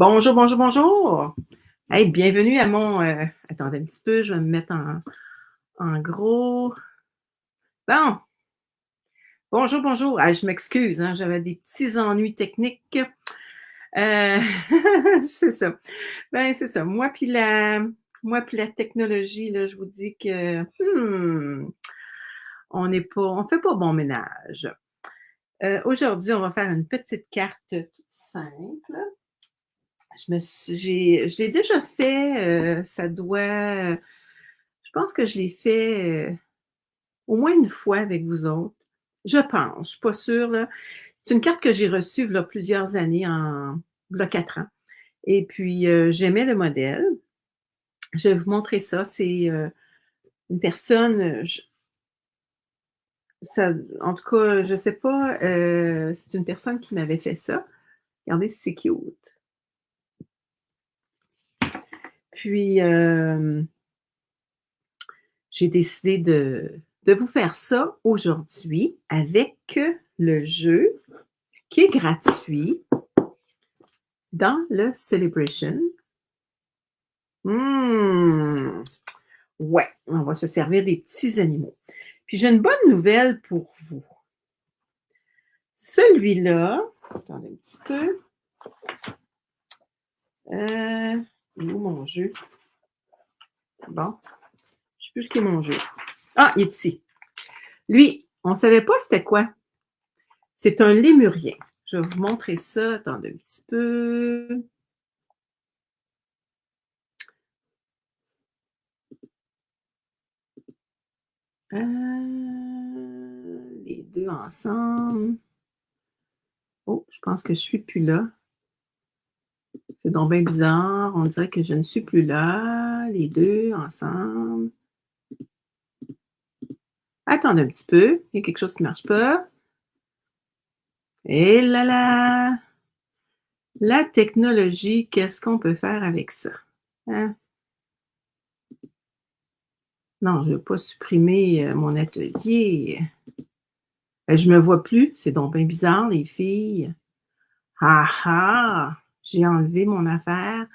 Bonjour, bonjour, bonjour. Hey, bienvenue à mon. Attendez un petit peu, je vais me mettre en gros. Bon, bonjour, bonjour. Ah, je m'excuse, hein, j'avais des petits ennuis techniques. Euh, c'est ça. Ben, c'est ça. Moi puis la technologie, là, je vous dis que on fait pas bon ménage. Aujourd'hui, on va faire une petite carte toute simple. Je l'ai déjà fait, je pense que je l'ai fait, au moins une fois avec vous autres. Je pense, je suis pas sûre, là. C'est une carte que j'ai reçue v'là plusieurs années, v'là 4 ans et puis, j'aimais le modèle. Je vais vous montrer ça. C'est, une personne, j ça en tout cas, je sais pas, c'est une personne qui m'avait fait ça. Regardez si c'est cute. Puis, j'ai décidé de vous faire ça aujourd'hui avec le jeu qui est gratuit dans le Celebration. Mmh. Ouais, on va se servir des petits animaux. Puis j'ai une bonne nouvelle pour vous. Celui-là, attendez un petit peu. Il est où mon jeu? Bon, je sais plus ce qu'est mon jeu. Ah, il est ici. Lui, on ne savait pas c'était quoi. C'est un lémurien. Je vais vous montrer ça. Attendez un petit peu. Les deux ensemble. Oh, je pense que je suis plus là. C'est donc bien bizarre. On dirait que je ne suis plus là. Les deux ensemble. Attendez un petit peu. Il y a quelque chose qui ne marche pas. Et là là! La technologie, qu'est-ce qu'on peut faire avec ça? Hein? Non, je ne veux pas supprimer mon atelier. Je me vois plus. C'est donc bien bizarre, les filles. Ah ah! J'ai enlevé mon affaire.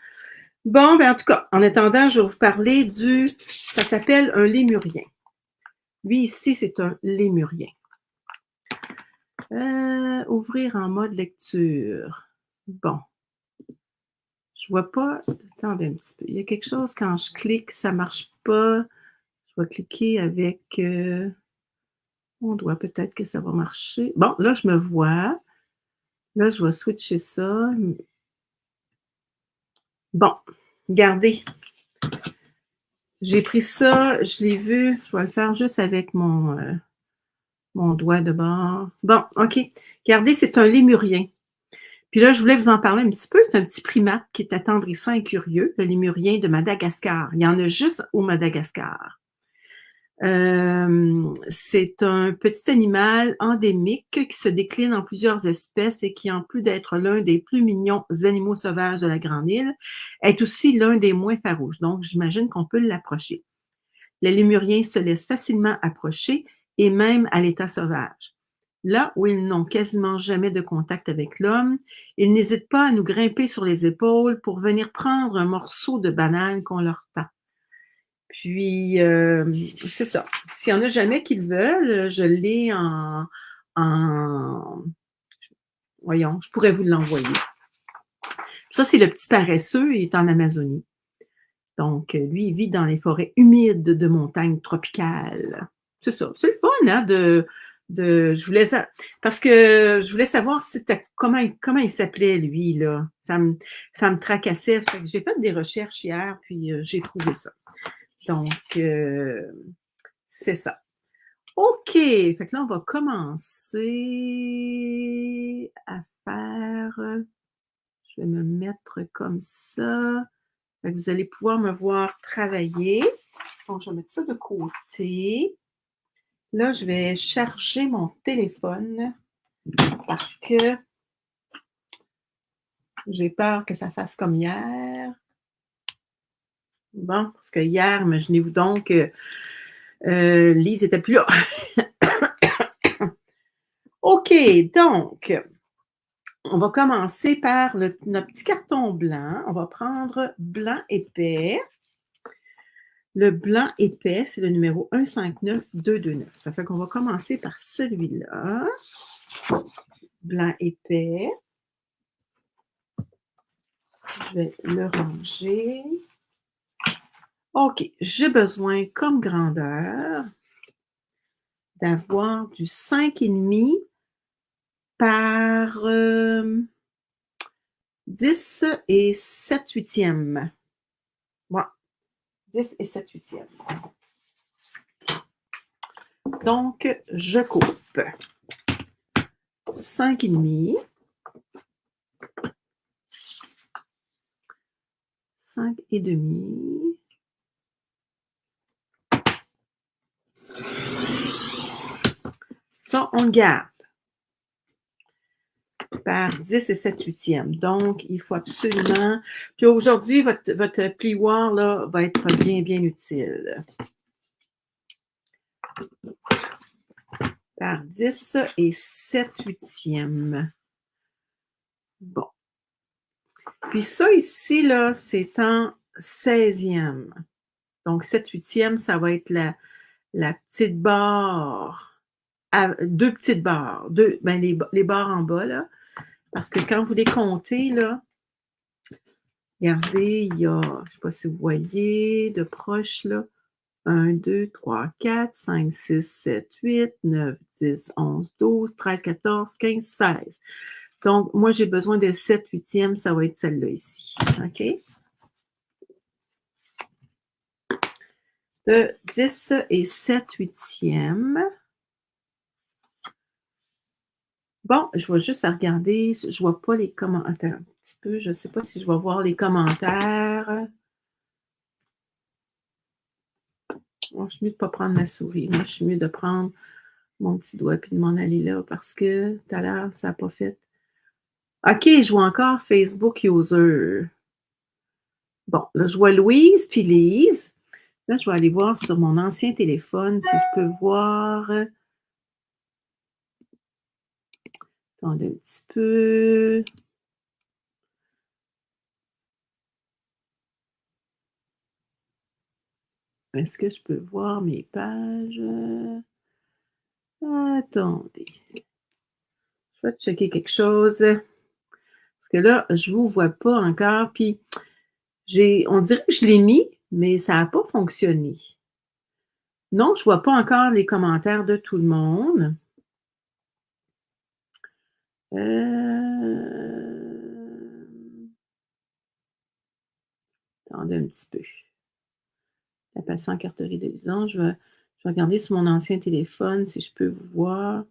Bon, ben en tout cas, en attendant, je vais vous parler ça s'appelle un lémurien. Lui ici, c'est un lémurien. Ouvrir en mode lecture. Bon. Je vois pas. Attendez un petit peu. Il y a quelque chose, quand je clique, ça marche pas. Je vais cliquer avec on doit peut-être que ça va marcher. Bon, là, je me vois. Là, je vais switcher ça. Bon, regardez. J'ai pris ça, je l'ai vu. Je vais le faire juste avec mon doigt de bord. Bon, OK. Regardez, c'est un lémurien. Puis là, je voulais vous en parler un petit peu. C'est un petit primate qui est attendrissant et curieux, le lémurien de Madagascar. Il y en a juste au Madagascar. C'est un petit animal endémique qui se décline en plusieurs espèces et qui, en plus d'être l'un des plus mignons animaux sauvages de la Grande Île, est aussi l'un des moins farouches. Donc, j'imagine qu'on peut l'approcher. Les lémuriens se laissent facilement approcher et même à l'état sauvage. Là où ils n'ont quasiment jamais de contact avec l'homme, ils n'hésitent pas à nous grimper sur les épaules pour venir prendre un morceau de banane qu'on leur tend. Puis, c'est ça. S'il y en a jamais qui le veulent, je l'ai en voyons, je pourrais vous l'envoyer. Ça, c'est le petit paresseux, il est en Amazonie. Donc, lui, il vit dans les forêts humides de montagnes tropicales. C'est ça. C'est le fun, hein, parce que je voulais savoir comment il s'appelait, lui, là. Ça me tracassait. Fait que j'ai fait des recherches hier, puis j'ai trouvé ça. Donc, c'est ça. OK. Fait que là, on va commencer à faire. Je vais me mettre comme ça. Fait que vous allez pouvoir me voir travailler. Donc, je vais mettre ça de côté. Là, je vais charger mon téléphone parce que j'ai peur que ça fasse comme hier. Bon, parce que hier, imaginez-vous donc, Lise n'était plus là. OK, donc, On va commencer par notre petit carton blanc. On va prendre blanc épais. Le blanc épais, c'est le numéro 159229. Ça fait qu'on va commencer par celui-là. Blanc épais. Je vais le ranger. OK, j'ai besoin comme grandeur d'avoir du 5,5 par 10 et 7 huitièmes. Ouais, 10 et 7 huitièmes. Donc, je coupe 5,5, 5,5. Ça, on le garde par 10 et 7 huitièmes. Donc, il faut absolument... Puis aujourd'hui, votre plioir là, va être bien, bien utile. Par 10 et 7 huitièmes. Bon. Puis ça ici, là, c'est en 16e. Donc, 7 huitièmes, ça va être la petite barre, deux petites barres, ben les barres en bas, là. Parce que quand vous les comptez, là, regardez, il y a, je ne sais pas si vous voyez, de proche, là, 1, 2, 3, 4, 5, 6, 7, 8, 9, 10, 11, 12, 13, 14, 15, 16. Donc, moi, j'ai besoin de 7 huitièmes, ça va être celle-là ici. OK? De 10 et 7 huitièmes. Bon, je vais juste regarder. Je ne vois pas les commentaires. Un petit peu, je ne sais pas si je vais voir les commentaires. Bon, je suis mieux de ne pas prendre ma souris. Moi, je suis mieux de prendre mon petit doigt et de m'en aller là parce que tout à l'heure, ça n'a pas fait. OK, je vois encore Facebook User. Bon, là, je vois Louise puis Lise. Là, je vais aller voir sur mon ancien téléphone si je peux voir. Attendez un petit peu. Est-ce que je peux voir mes pages? Attendez. Je vais checker quelque chose. Parce que là, je ne vous vois pas encore. Puis, on dirait que je l'ai mis, mais ça n'a pas fonctionné. Non, je ne vois pas encore les commentaires de tout le monde. Attendez un petit peu. La passion en carterie de Lison. Je vais regarder sur mon ancien téléphone si je peux vous voir.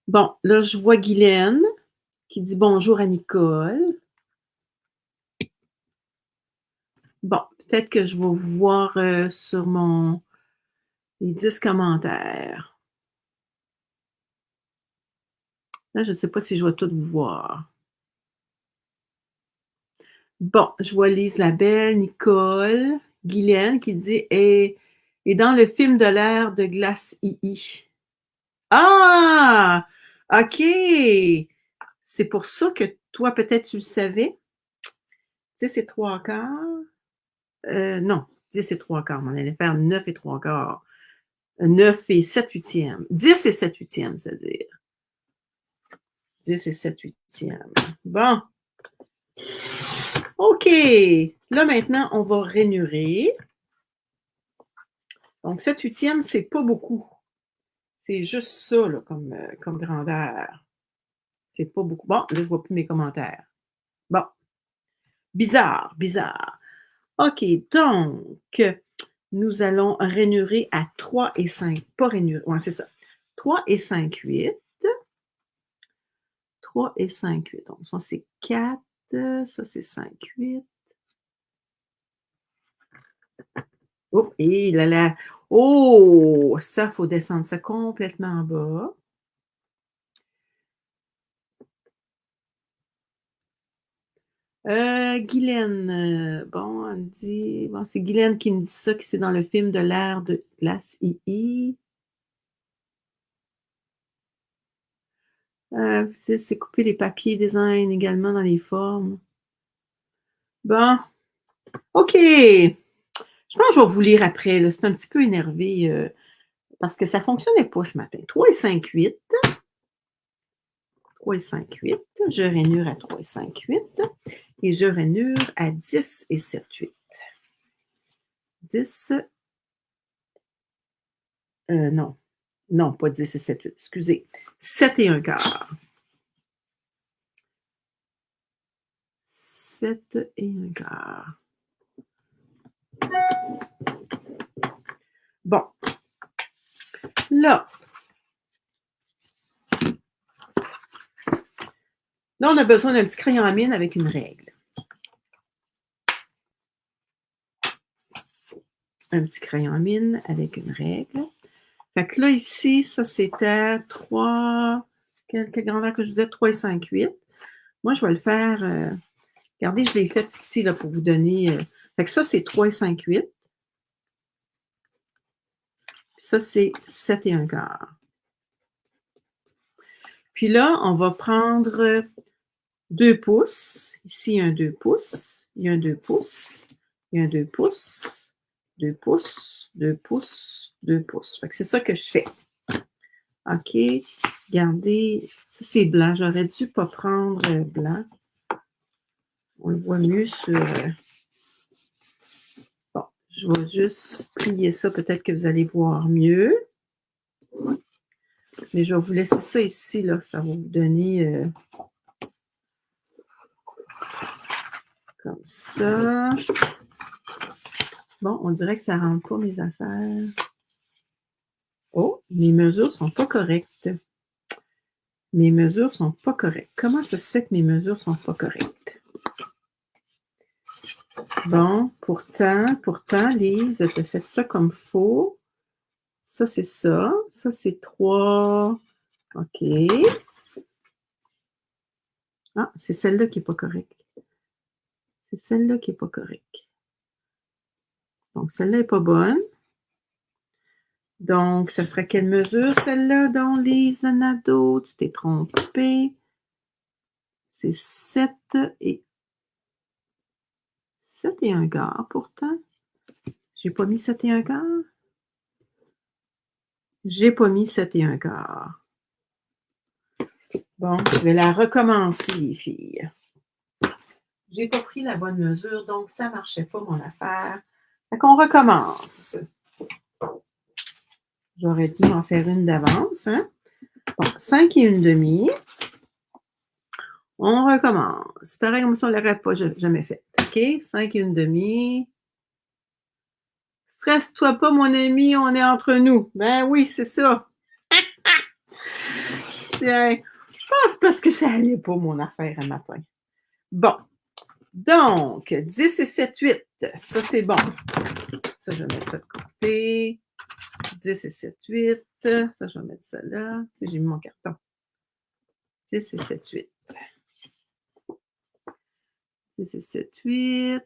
Bon, là, je vois Guylaine qui dit bonjour à Nicole. Bon, peut-être que je vais vous voir sur les 10 commentaires. Là, je ne sais pas si je vais tout vous voir. Bon, je vois Lise Labelle, Nicole, Guylaine qui dit et dans le film de l'air de Glace II. Ah! OK! C'est pour ça que toi, peut-être, tu le savais. 10 et 3 quarts. Non, 10 et 3 quarts. On allait faire 9 et 3 quarts. 9 et 7 huitièmes. 10 et 7 huitièmes, c'est-à-dire. 10 et 7 huitièmes. Bon. OK. Là, maintenant, on va rainurer. Donc, 7 huitièmes, c'est pas beaucoup. C'est juste ça, là, comme grandeur. C'est pas beaucoup. Bon, là, je vois plus mes commentaires. Bon. Bizarre, bizarre. OK, donc, nous allons rainurer à 3 et 5. Pas rainurer, ouais, c'est ça. 3 et 5, 8. 3 et 5, 8. Donc, ça, c'est 4. Ça, c'est 5, 8. Oh, et là là. Oh, ça, il faut descendre ça complètement en bas. Guylaine, bon, elle me dit, bon, c'est Guylaine qui me dit ça, que c'est dans le film de l'ère de Glace II. C'est couper les papiers design également dans les formes. Bon, OK. Je pense que je vais vous lire après, là. C'est un petit peu énervé, parce que ça ne fonctionnait pas ce matin. 3 et 5, 8. 3 et 5, 8. Je rainure à 3 et 5, 8. Et je rainure à 10 et 7, 8. 10. Non. Non, pas 10 et 7, 8. Excusez. 7 et 1 quart. 7 et 1 quart. Bon. Là, on a besoin d'un petit crayon à mine avec une règle. Un petit crayon à mine avec une règle. Fait que là, ici, ça, c'était 3... Quelle grandeur que je vous disais? 3 et 5, 8. Moi, je vais le faire... regardez, je l'ai fait ici, là, pour vous donner... fait que ça, c'est 3 et 5, 8. Puis ça, c'est 7 et 1 quart. Puis là, on va prendre 2 pouces. Ici, il y a un 2 pouces. Il y a un 2 pouces. Il y a un 2 pouces. 2 pouces. 2 pouces. 2 pouces. Fait que c'est ça que je fais. OK. Regardez. Ça, c'est blanc. J'aurais dû pas prendre blanc. On le voit mieux sur... Bon, je vais juste plier ça. Peut-être que vous allez voir mieux. Mais je vais vous laisser ça ici, là. Ça va vous donner comme ça. Bon, on dirait que ça ne rentre pas mes affaires. Oh, mes mesures ne sont pas correctes. Mes mesures ne sont pas correctes. Comment ça se fait que mes mesures ne sont pas correctes? Bon, pourtant, Lise, tu as fait ça comme faux. Ça, c'est ça. Ça, c'est 3. OK. Ah, c'est celle-là qui n'est pas correcte. C'est celle-là qui n'est pas correcte. Donc, celle-là n'est pas bonne. Donc, ça serait quelle mesure, celle-là, dans Lise Nadeau? Tu t'es trompée. C'est 7 et 1 quart, pourtant. J'ai pas mis 7 et 1 quart? J'ai pas mis 7 et 1 quart. Bon, je vais la recommencer, les filles. J'ai pas pris la bonne mesure, donc ça marchait pas, mon affaire. Fait qu'on recommence. J'aurais dû m'en faire une d'avance, hein? Bon, 5 et 1/2. On recommence. Pareil comme ça, on ne l'aurait pas jamais fait. OK? 5 et 1/2. Stresse-toi pas, mon ami, on est entre nous. Ben oui, c'est ça. Je pense parce que ça allait pas, mon affaire, un matin. Bon. Donc, 10 et 7, 8. Ça, c'est bon. Ça, je vais mettre ça de côté. 10 et 7, 8. Ça, je vais mettre ça là. Si j'ai mis mon carton. 10 et 7, 8. 10 et 7, 8.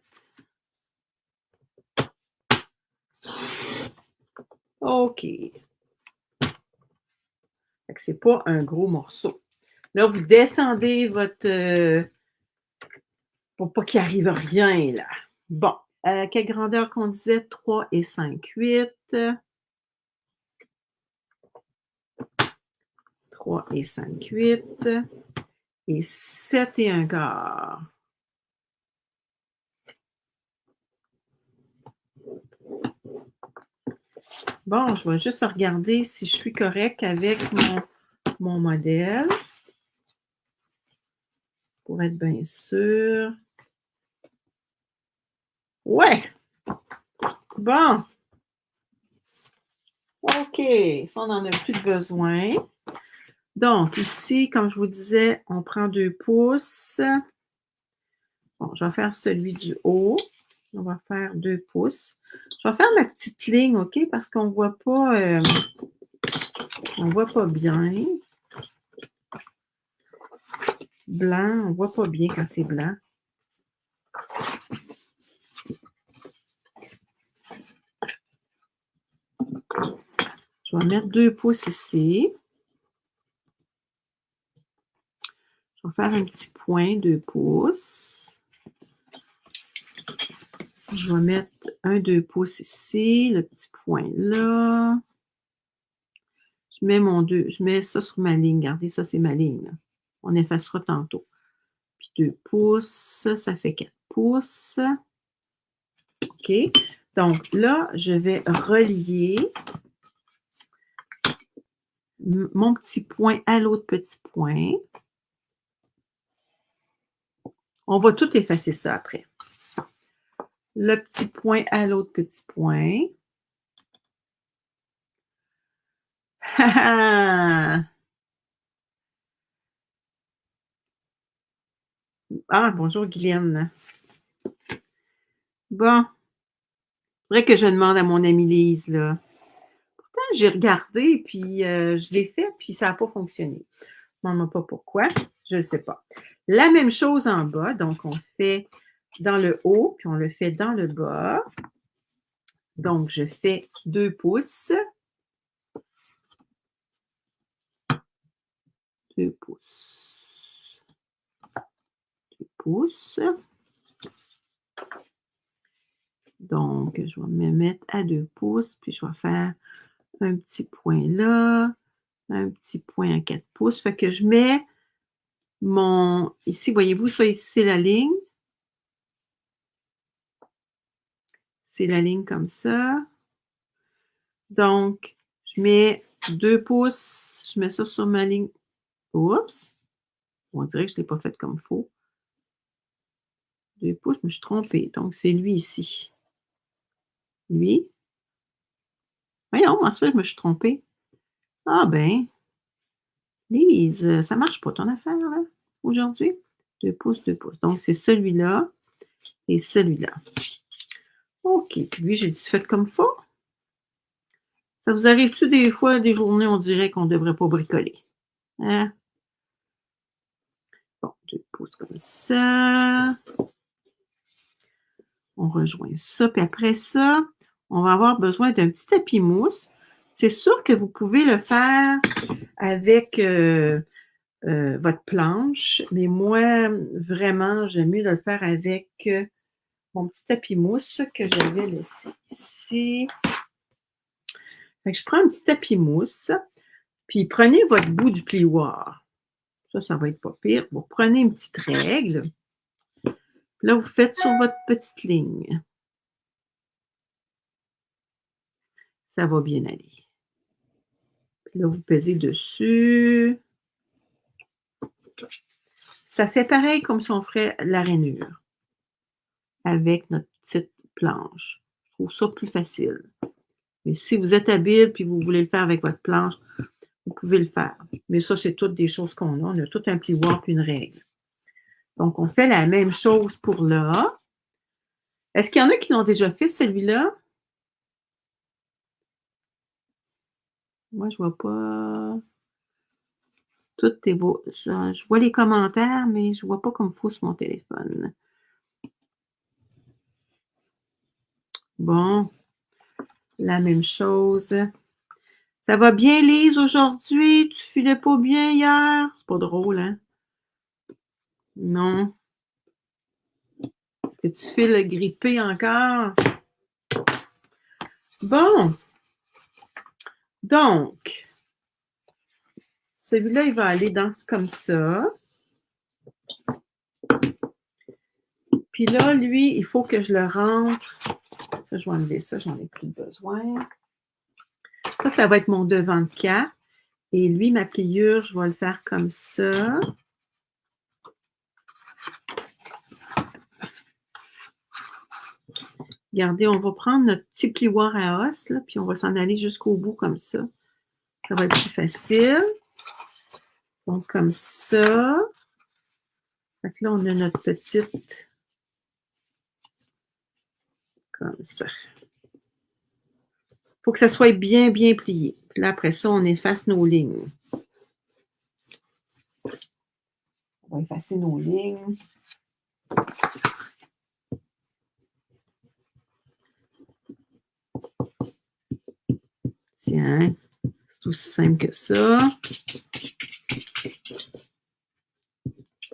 OK. Fait que c'est pas un gros morceau. Là, vous descendez votre... pour pas qu'il arrive rien, là. Bon. Quelle grandeur qu'on disait? 3 et 5, 8. 3 et 5, 8. Et 7 et 1 quart. Bon, je vais juste regarder si je suis correcte avec mon modèle. Pour être bien sûr. Ouais! Bon. OK. Ça, on n'en a plus besoin. Donc, ici, comme je vous disais, on prend 2 pouces. Bon, je vais faire celui du haut. On va faire 2 pouces. Je vais faire ma petite ligne, OK? Parce qu'on ne voit pas... on voit pas bien. Blanc, on ne voit pas bien quand c'est blanc. Je vais mettre 2 pouces ici. Je vais faire un petit point, 2 pouces. Je vais mettre un 2 pouces ici, le petit point là. Je mets ça sur ma ligne. Regardez, ça, c'est ma ligne. Là. On effacera tantôt. Puis 2 pouces, ça fait 4 pouces. OK. Donc là, je vais relier mon petit point à l'autre petit point. On va tout effacer ça après. Le petit point à l'autre petit point. Ah, bonjour Guylaine. Bon, faudrait que je demande à mon amie Lise, là. Pourtant, j'ai regardé, puis je l'ai fait, puis ça n'a pas fonctionné. Je ne demande pas pourquoi, je ne sais pas. La même chose en bas, donc on fait dans le haut, puis on le fait dans le bas. Donc, je fais 2 pouces. 2 pouces. 2 pouces. Donc, je vais me mettre à 2 pouces, puis je vais faire un petit point là, un petit point à 4 pouces. Fait que je mets mon... Ici, voyez-vous, ça ici, c'est la ligne. C'est la ligne comme ça. Donc, je mets 2 pouces, je mets ça sur ma ligne. Oups! On dirait que je ne l'ai pas fait comme il faut. 2 pouces, je me suis trompée. Donc, c'est lui ici. Lui. Voyons, en fait, je me suis trompée. Ah ben, Lise, ça ne marche pas ton affaire, là, aujourd'hui? 2 pouces, 2 pouces. Donc, c'est celui-là et celui-là. OK. Puis lui, j'ai fait comme il faut. Ça vous arrive-tu des fois, des journées, on dirait qu'on ne devrait pas bricoler? Hein? Bon, 2 pouces comme ça. On rejoint ça. Puis après ça, on va avoir besoin d'un petit tapis mousse. C'est sûr que vous pouvez le faire avec votre planche, mais moi, vraiment, j'aime mieux le faire avec mon petit tapis mousse que j'avais laissé ici. Fait que je prends un petit tapis mousse, puis prenez votre bout du plioir. Ça va être pas pire. Vous prenez une petite règle. Là, vous faites sur votre petite ligne. Ça va bien aller. Puis là, vous pesez dessus. Ça fait pareil comme si on ferait la rainure avec notre petite planche. Je trouve ça plus facile. Mais si vous êtes habile puis vous voulez le faire avec votre planche, vous pouvez le faire. Mais ça, c'est toutes des choses qu'on a. On a tout un plioir puis une règle. Donc, on fait la même chose pour là. Est-ce qu'il y en a qui l'ont déjà fait, celui-là? Moi, je vois pas. Tout est beau. Je vois les commentaires, mais je vois pas comme il faut sur mon téléphone. Bon, la même chose. Ça va bien, Lise, aujourd'hui? Tu filais pas bien hier? C'est pas drôle, hein? Non. Est-ce que tu files grippé encore? Bon. Donc, celui-là, il va aller dans comme ça. Puis là, lui, il faut que je le rentre. Ça, je vais enlever ça, j'en ai plus besoin. Ça va être mon devant de cap. Et lui, ma pliure, je vais le faire comme ça. Regardez, on va prendre notre petit plioir à os, là, puis on va s'en aller jusqu'au bout comme ça. Ça va être plus facile. Donc, comme ça. Fait que là, on a notre petite. Comme ça. Il faut que ça soit bien, bien plié. Puis là, après ça, on efface nos lignes. On va effacer nos lignes. Tiens, c'est aussi simple que ça.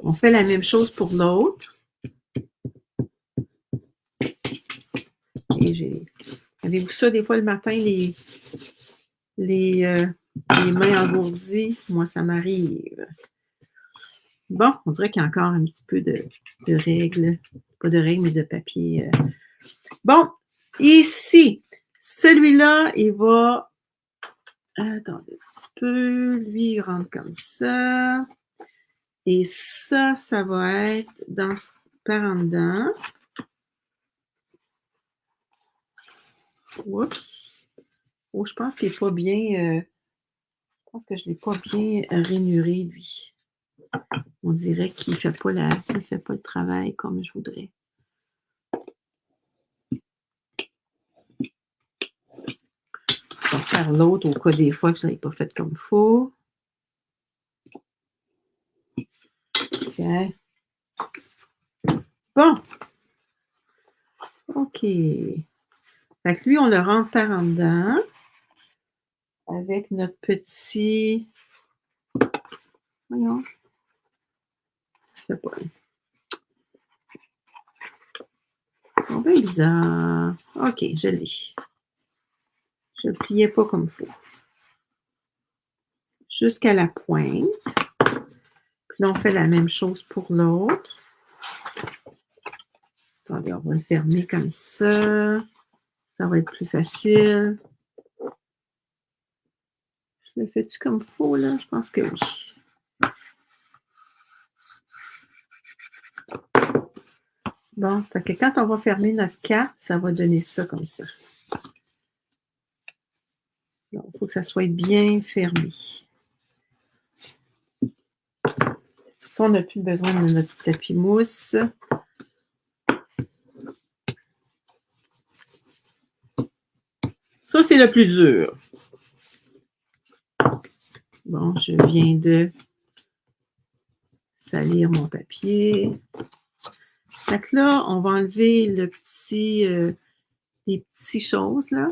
On fait la même chose pour l'autre. Et avez-vous ça des fois le matin, les mains engourdies? Moi, ça m'arrive. Bon, on dirait qu'il y a encore un petit peu de règles. Pas de règles, mais de papier. Bon, ici, celui-là, il va... Attendez un petit peu. Lui, il rentre comme ça. Et ça, ça va être par en dedans. Oups. Oh, je pense qu'il n'est pas bien... je pense que je ne l'ai pas bien rainuré, lui. On dirait qu'il ne fait pas le travail comme je voudrais. Je vais faire l'autre au cas des fois que je ne l'ai pas fait comme il faut. Tiens. Bon. OK. Fait que lui, on le rentre par en dedans avec notre petit... Voyons. Je sais pas. C'est bien bizarre. OK, je l'ai. Je ne le pliais pas comme il faut. Jusqu'à la pointe. Puis là, on fait la même chose pour l'autre. Attendez, on va le fermer comme ça. Ça va être plus facile. Je le fais-tu comme il faut, là? Je pense que oui. Bon, fait que quand on va fermer notre carte, ça va donner ça comme ça. Donc, il faut que ça soit bien fermé. Ça, on n'a plus besoin de notre tapis mousse. Ça, c'est le plus dur. Bon, je viens de salir mon papier. Fait que là, on va enlever les petites choses, là.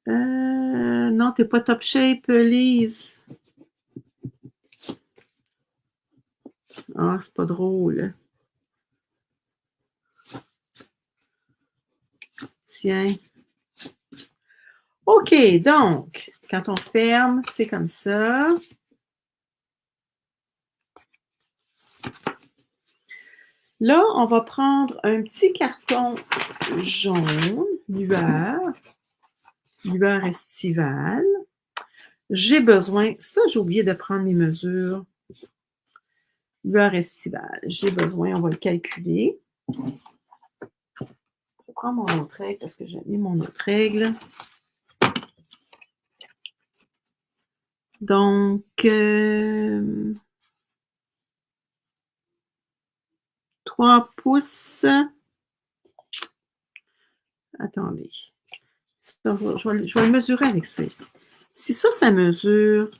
Non, t'es pas top shape, Lise. Ah, c'est pas drôle. Tiens. OK, donc, quand on ferme, c'est comme ça. Là, on va prendre un petit carton jaune, lueur estivale. J'ai besoin, ça j'ai oublié de prendre mes mesures. Lueur estivale, j'ai besoin, on va le calculer. Je prends mon autre règle parce que j'ai mis mon autre règle. Donc, 3 pouces. Attendez. Je vais le mesurer avec ça ici. Si ça mesure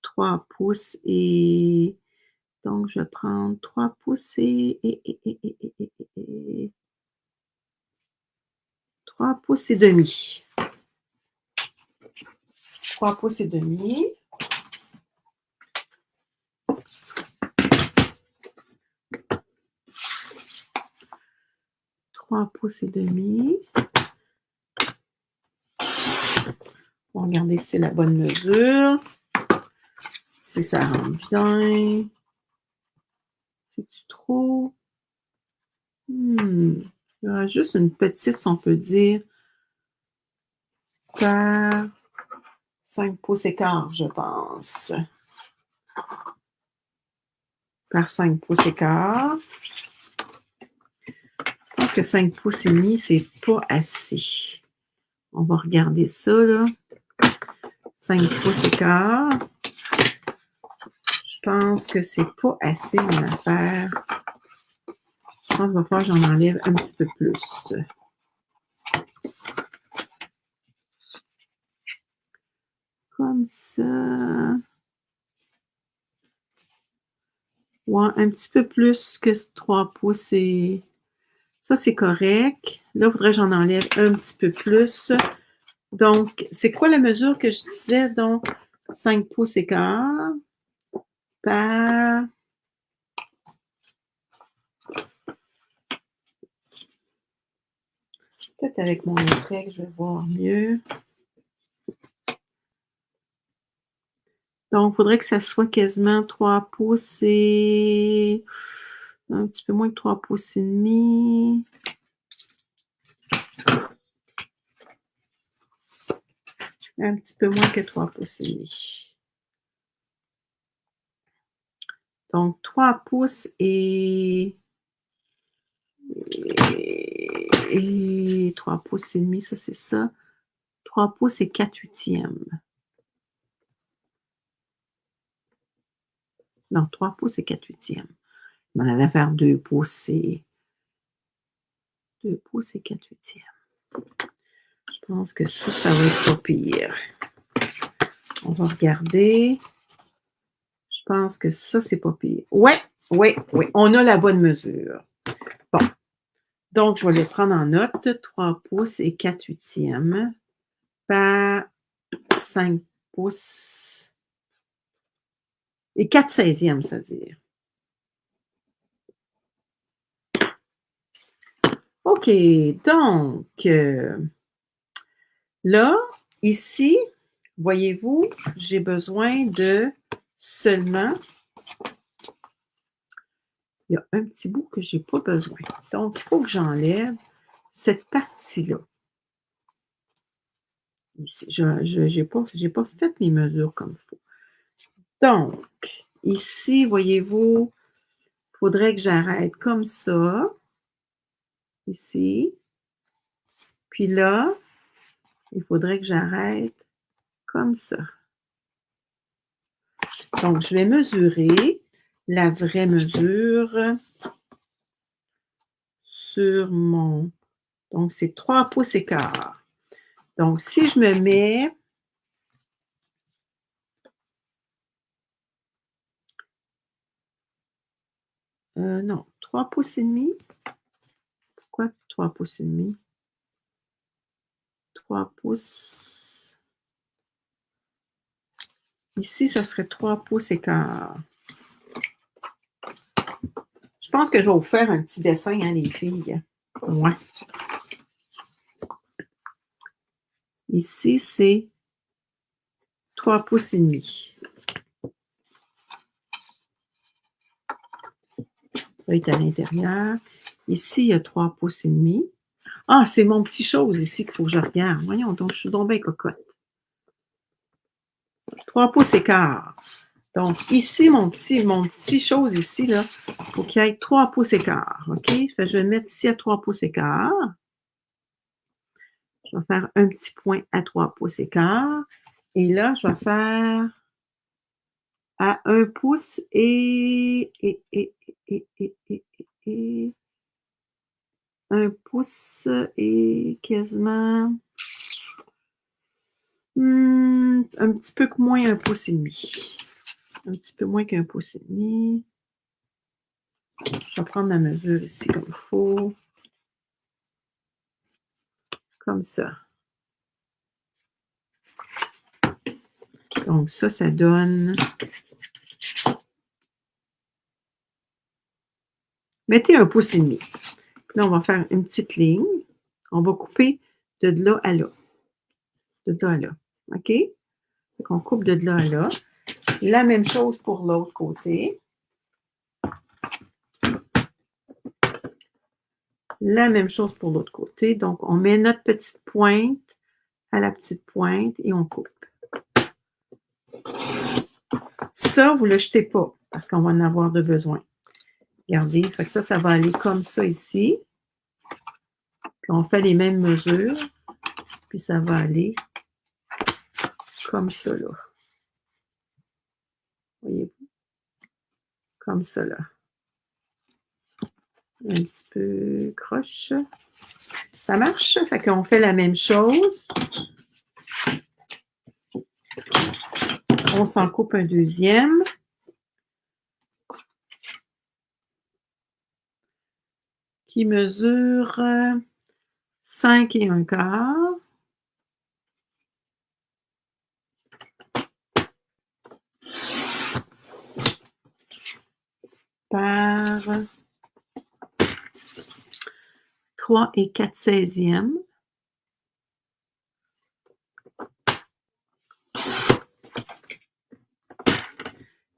3 pouces et... Donc, je vais prendre 3 pouces et 3 pouces et demi. 3 pouces et demi. Pouces et demi. On va regarder si c'est la bonne mesure. Si ça rentre bien. C'est-tu trop? Il y aura juste une petite, si on peut dire, par 5 pouces et quart, je pense. Par 5 pouces et quart. Je pense que 5 pouces et demi, c'est pas assez. On va regarder ça, là. 5 pouces et quart. Je pense que c'est pas assez, mon affaire. Je pense qu'il va falloir que j'en enlève un petit peu plus. Comme ça. Ouais, un petit peu plus que 3 pouces et... Ça, c'est correct. Là, il faudrait que j'en enlève un petit peu plus. Donc, c'est quoi la mesure que je disais? Donc, 5 pouces et quart par peut-être avec mon autre règle, je vais voir mieux. Donc, il faudrait que ça soit quasiment 3 pouces et un petit peu moins que 3 pouces et demi. Un petit peu moins que 3 pouces et demi. Donc, 3 pouces et 3 pouces et demi, ça c'est ça. 3 pouces et 4/8. Non, 3 pouces et 4/8. On allait faire 2 pouces et 4/8. Je pense que ça va être pas pire. On va regarder. Je pense que ça, c'est pas pire. Ouais, oui, oui. On a la bonne mesure. Bon. Donc, je vais les prendre en note. 3 pouces et 4/8 par 5 pouces et 4/16, c'est-à-dire. OK. Donc, là, ici, voyez-vous, j'ai besoin de seulement. Il y a un petit bout que je n'ai pas besoin. Donc, il faut que j'enlève cette partie-là. Ici, je n'ai pas fait mes mesures comme il faut. Donc, ici, voyez-vous, il faudrait que j'arrête comme ça. Ici. Puis là, il faudrait que j'arrête comme ça. Donc, je vais mesurer la vraie mesure sur mon. Donc, c'est 3 pouces et quart. Donc, si je me mets. Non, 3 pouces et demi. Pourquoi 3 pouces et demi? 3 pouces. Ici, ça serait 3 pouces et quart. Je pense que je vais vous faire un petit dessin, hein, les filles. Ouais. Ici, c'est 3 pouces et demi. Ça va être à l'intérieur. Ici, il y a 3 pouces et demi. Ah, c'est mon petit chose ici qu'il faut que je regarde. Voyons donc, je suis donc bien cocotte. 3 pouces et quart. Donc, ici, mon petit chose ici, là, il faut qu'il y ait 3 pouces et quart. OK? Fait que je vais le mettre ici à 3 pouces et quart. Je vais faire un petit point à 3 pouces et quart. Et là, je vais faire à 1 pouce et 1 pouce et quasiment un petit peu moins 1 pouce et demi. Un petit peu moins qu'1 pouce et demi. Je vais prendre ma mesure ici comme il faut. Comme ça. Donc ça donne. Mettez 1 pouce et demi. Puis là, on va faire une petite ligne. On va couper de là à là. De là à là. OK? Donc, on coupe de là à là. La même chose pour l'autre côté. La même chose pour l'autre côté. Donc, on met notre petite pointe à la petite pointe et on coupe. Ça, vous ne le jetez pas parce qu'on va en avoir de besoin. Regardez, fait que ça va aller comme ça ici. Puis on fait les mêmes mesures. Puis ça va aller comme ça, là. Voyez-vous? Comme ça, là. Un petit peu croche. Ça marche? Fait qu'on fait la même chose. On s'en coupe un deuxième. Qui mesure 5 1/4. par 3 et 4/16.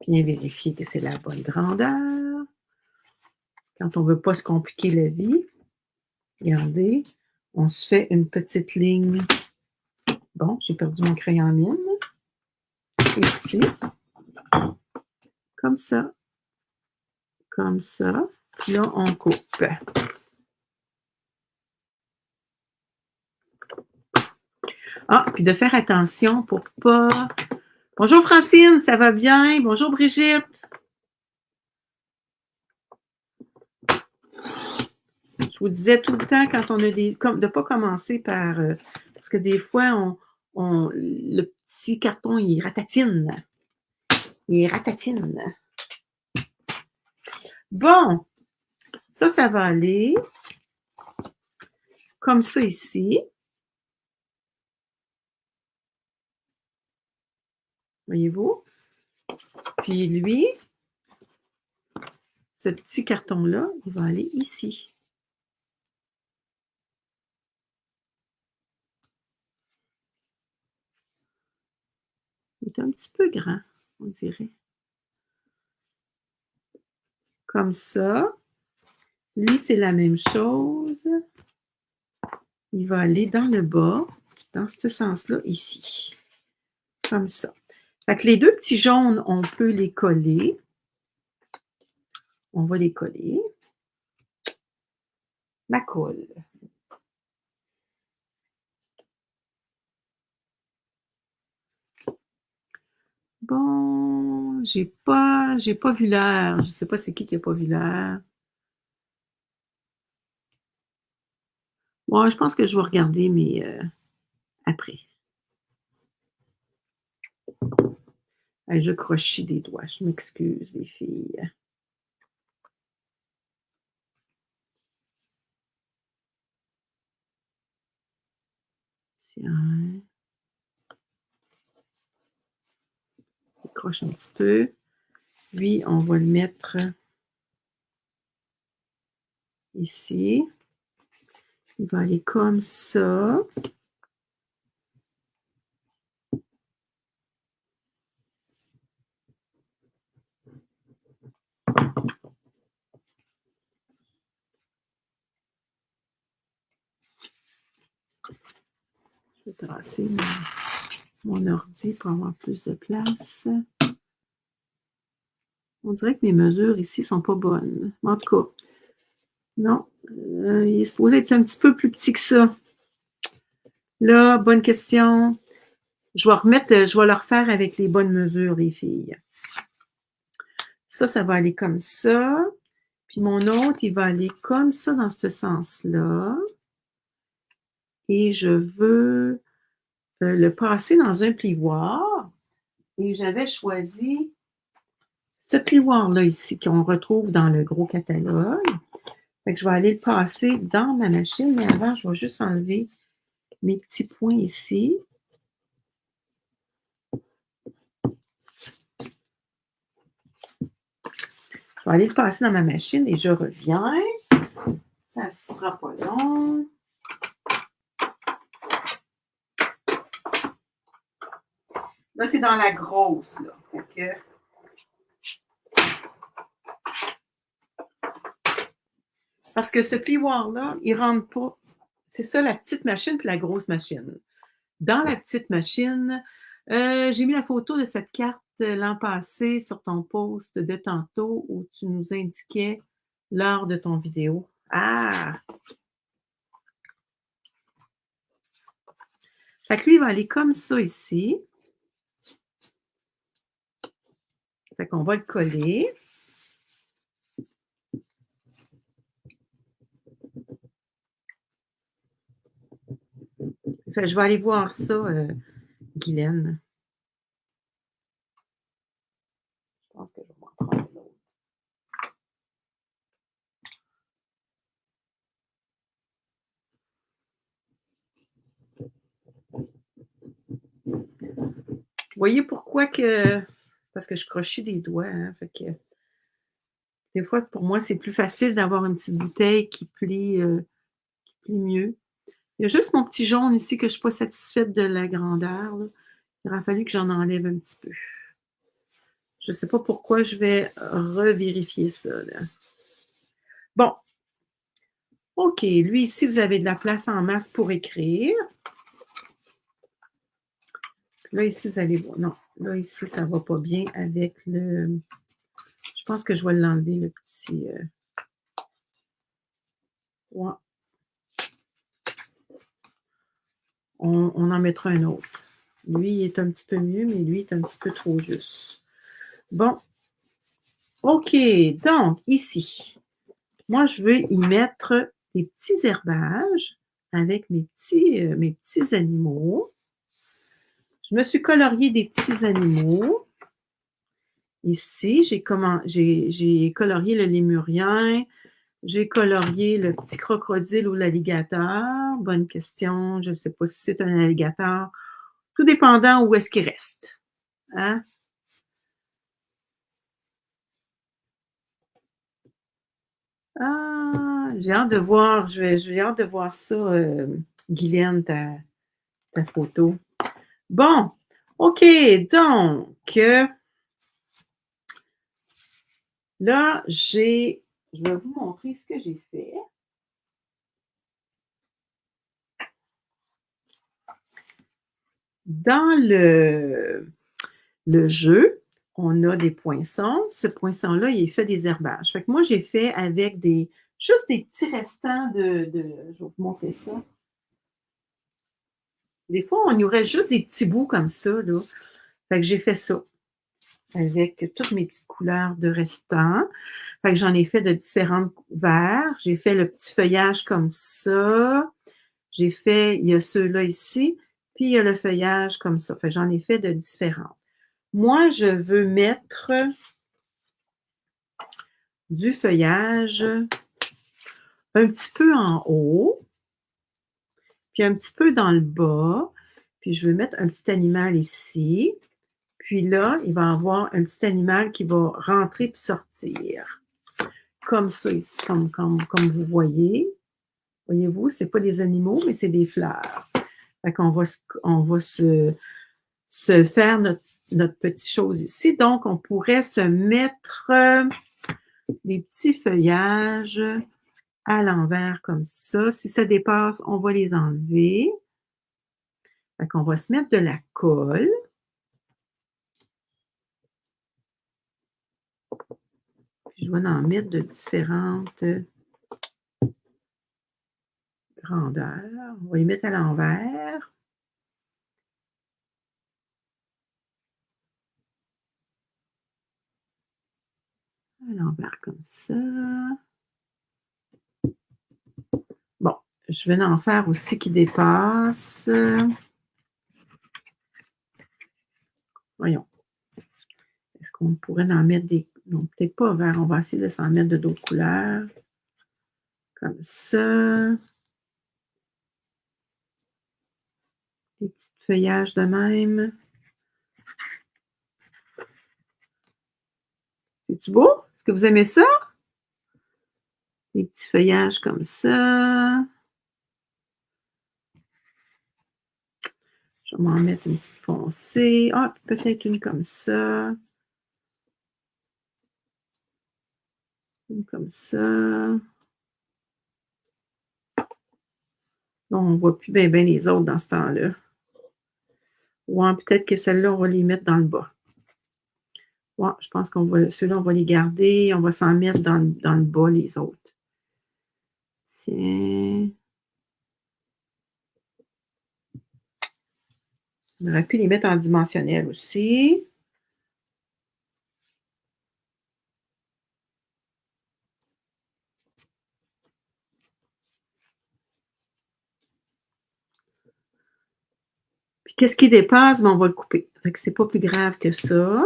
Bien vérifier que c'est la bonne grandeur. Quand on ne veut pas se compliquer la vie, regardez, on se fait une petite ligne. Bon, j'ai perdu mon crayon à mine. Ici. Comme ça. Comme ça. Puis là, on coupe. Ah, puis de faire attention pour pas... Bonjour Francine, ça va bien? Bonjour Brigitte. Je vous disais tout le temps quand on a des... de ne pas commencer par... parce que des fois, le petit carton, il ratatine. Il ratatine. Bon, ça va aller comme ça ici. Voyez-vous? Puis lui, ce petit carton-là, il va aller ici. Il est un petit peu grand, on dirait. Comme ça. Lui, c'est la même chose. Il va aller dans le bas, dans ce sens-là, ici. Comme ça. Fait que les deux petits jaunes, on peut les coller. On va les coller. La colle. Bon, j'ai pas vu l'heure. Je ne sais pas c'est qui n'a pas vu l'heure. Bon, je pense que je vais regarder, mais après. Je crochis des doigts. Je m'excuse, les filles. Tiens. Je croche un petit peu. Lui, on va le mettre ici. Il va aller comme ça. Je vais tracer mon ordi pour avoir plus de place. On dirait que mes mesures ici ne sont pas bonnes. En tout cas, non. Il est supposé être un petit peu plus petit que ça. Là, bonne question. Je vais le refaire avec les bonnes mesures, les filles. Ça va aller comme ça. Puis mon autre, il va aller comme ça dans ce sens-là. Et je veux le passer dans un plioir. Et j'avais choisi ce plioir-là ici qu'on retrouve dans le gros catalogue. Fait que je vais aller le passer dans ma machine, mais avant, je vais juste enlever mes petits points ici. Je vais aller le passer dans ma machine et je reviens. Ça ne sera pas long. Là, c'est dans la grosse, là. Fait que... Parce que ce plioir-là, il ne rentre pas. C'est ça, la petite machine puis la grosse machine. Dans la petite machine, j'ai mis la photo de cette carte l'an passé sur ton post de tantôt où tu nous indiquais l'heure de ton vidéo. Ah! Fait que lui, il va aller comme ça ici. Fait qu'on va le coller. Fait que je vais aller voir ça, Guylaine. Je pense que je vais m'en prendre l'autre. Vous voyez pourquoi que... Parce que je crochis des doigts, hein, fait que... Des fois, pour moi, c'est plus facile d'avoir une petite bouteille qui plie mieux. Il y a juste mon petit jaune ici que je suis pas satisfaite de la grandeur, là. Il aurait fallu que j'en enlève un petit peu. Je sais pas pourquoi, je vais revérifier ça, là. Bon, OK, lui ici, vous avez de la place en masse pour écrire. Là, ici, vous allez voir non, là, ici, ça va pas bien avec le je pense que je vais l'enlever, le petit, ouais, on en mettra un autre. Lui, il est un petit peu mieux, mais lui, il est un petit peu trop juste. Bon, OK, donc ici, moi, je veux y mettre des petits herbages avec mes petits animaux. Je me suis colorié des petits animaux. Ici, j'ai colorié le lémurien, j'ai colorié le petit crocodile ou l'alligator. Bonne question, je ne sais pas si c'est un alligator. Tout dépendant où est-ce qu'il reste, hein? Ah! J'ai hâte de voir, j'ai hâte de voir ça, Guylaine, ta photo. Bon, OK, donc, là, je vais vous montrer ce que j'ai fait. Dans le jeu, on a des poinçons. Ce poinçon-là, il est fait des herbages. Fait que moi, j'ai fait avec juste des petits restants je vais vous montrer ça. Des fois, on y aurait juste des petits bouts comme ça, là. Fait que j'ai fait ça avec toutes mes petites couleurs de restants. Fait que j'en ai fait de différentes couleurs. J'ai fait le petit feuillage comme ça. Il y a ceux-là ici, puis il y a le feuillage comme ça. Fait que j'en ai fait de différents. Moi, je veux mettre du feuillage un petit peu en haut, puis un petit peu dans le bas. Puis je veux mettre un petit animal ici. Puis là, il va y avoir un petit animal qui va rentrer puis sortir. Comme ça ici, comme vous voyez. Voyez-vous, c'est pas des animaux, mais c'est des fleurs. Fait qu'on on va se faire notre petite chose ici. Donc, on pourrait se mettre des petits feuillages à l'envers comme ça. Si ça dépasse, on va les enlever. Fait qu'on va se mettre de la colle. Puis je vais en mettre de différentes grandeurs. On va les mettre à l'envers. À l'envers comme ça. Bon, je vais en faire aussi qui dépassent. Voyons. Est-ce qu'on pourrait en mettre des. Non, peut-être pas vert. On va essayer de s'en mettre de d'autres couleurs. Comme ça. Des petits feuillages de même. C'est-tu beau? Est-ce que vous aimez ça? Des petits feuillages comme ça. Je vais m'en mettre une petite foncée. Ah, peut-être une comme ça. Une comme ça. Bon, on ne voit plus bien les autres dans ce temps-là. Ouais, peut-être que celles-là, on va les mettre dans le bas. Ouais, je pense ceux-là, on va les garder. On va s'en mettre dans le bas, les autres. Tiens. On aurait pu les mettre en dimensionnel aussi. Puis qu'est-ce qui dépasse? Ben, on va le couper. Fait que c'est pas plus grave que ça.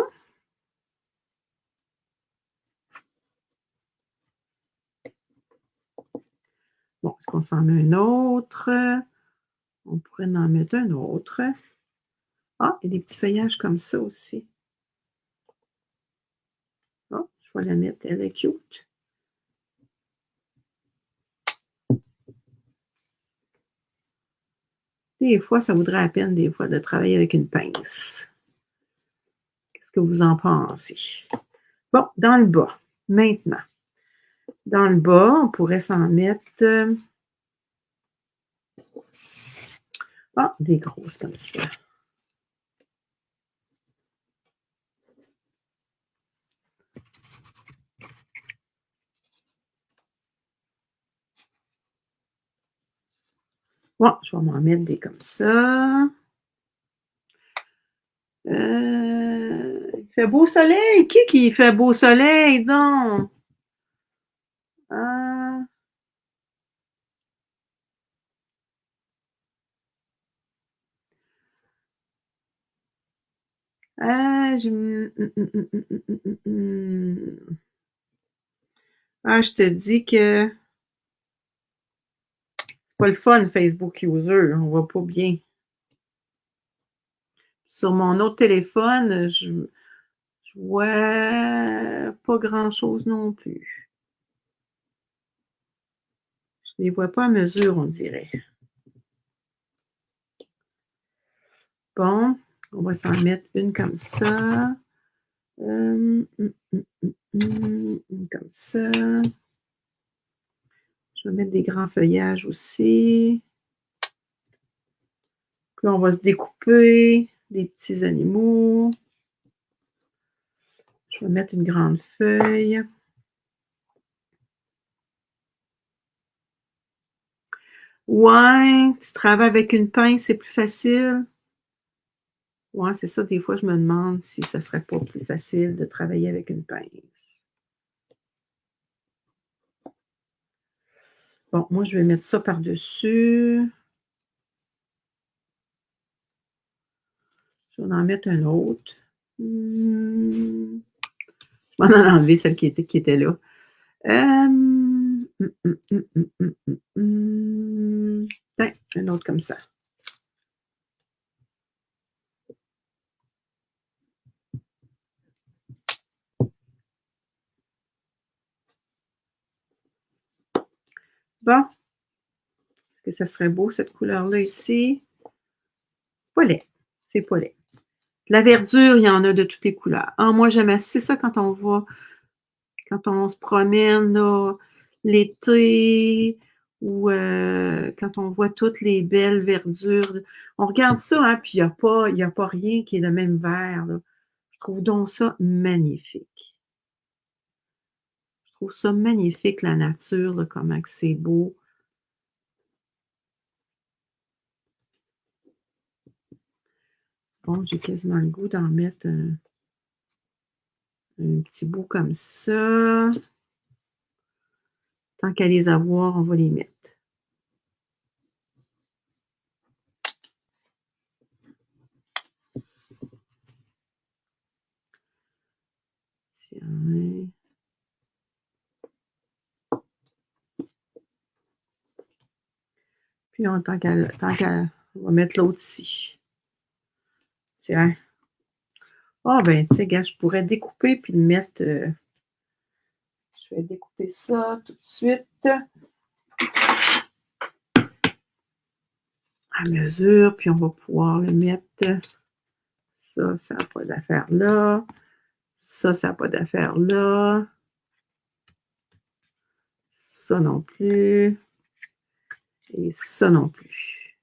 Bon, est-ce qu'on s'en met un autre? On pourrait en mettre un autre. Ah, il y a des petits feuillages comme ça aussi. Ah, Je vais la mettre, elle est cute. Des fois, ça vaudrait la peine, des fois, de travailler avec une pince. Qu'est-ce que vous en pensez? Bon, dans le bas, maintenant. Dans le bas, on pourrait s'en mettre des grosses comme ça. Bon, je vais m'en mettre des comme ça. Il fait beau soleil. Qui fait beau soleil, donc? Ah, je te dis que c'est pas le fun, Facebook User. On voit pas bien. Sur mon autre téléphone, je vois pas grand-chose non plus. Je les vois pas à mesure, on dirait. Bon, on va s'en mettre une comme ça. Une comme ça. Je vais mettre des grands feuillages aussi. Puis on va se découper des petits animaux. Je vais mettre une grande feuille. Ouais, tu travailles avec une pince, c'est plus facile. Ouais, c'est ça, des fois, je me demande si ça serait pas plus facile de travailler avec une pince. Bon, moi, je vais mettre ça par-dessus. Je vais en mettre un autre. Je vais en enlever celle qui était là. Tiens, un autre comme ça. Bon. Est-ce que ça serait beau, cette couleur-là ici? Pas laid. C'est pas laid. La verdure, il y en a de toutes les couleurs. Ah, moi, j'aime assez ça quand on va, quand on se promène l'été ou quand on voit toutes les belles verdures. On regarde ça, hein, puis il y a pas rien qui est de même vert, là. Je trouve donc ça magnifique. Je trouve ça magnifique, la nature, là, comment que c'est beau. Bon, j'ai quasiment le goût d'en mettre un petit bout comme ça. Tant qu'à les avoir, on va les mettre. Tiens. Puis tant qu'à, on va mettre l'autre ici. Tiens. Ah ben, tu sais, gars, je pourrais découper puis le mettre. Je vais découper ça tout de suite. À mesure, puis on va pouvoir le mettre. Ça n'a pas d'affaire là. Ça n'a pas d'affaire là. Ça non plus. Et ça non plus.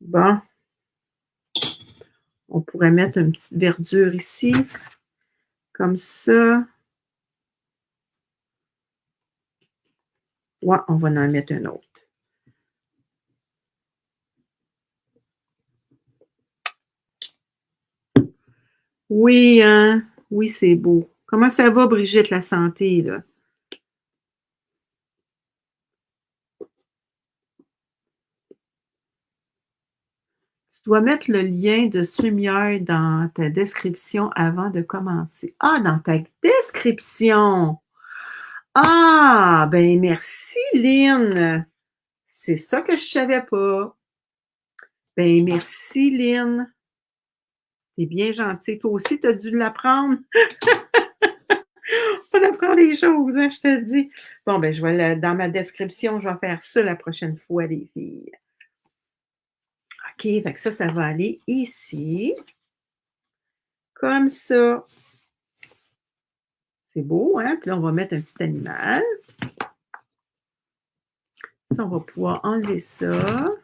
Bon. On pourrait mettre une petite verdure ici. Comme ça. Ouais, on va en mettre un autre. Oui, hein? Oui, c'est beau. Comment ça va, Brigitte, la santé, là? Tu dois mettre le lien de Sumière dans ta description avant de commencer. Ah, dans ta description! Ah, ben merci, Lynn. C'est ça que je savais pas. Ben merci, Lynn. T'es bien gentil. Toi aussi, tu as dû l'apprendre. On apprend les choses, hein, je te dis. Bon, ben, je vais dans ma description, je vais faire ça la prochaine fois, les filles. OK, fait que ça va aller ici. Comme ça. C'est beau, hein? Puis là, on va mettre un petit animal. Ça, on va pouvoir enlever ça.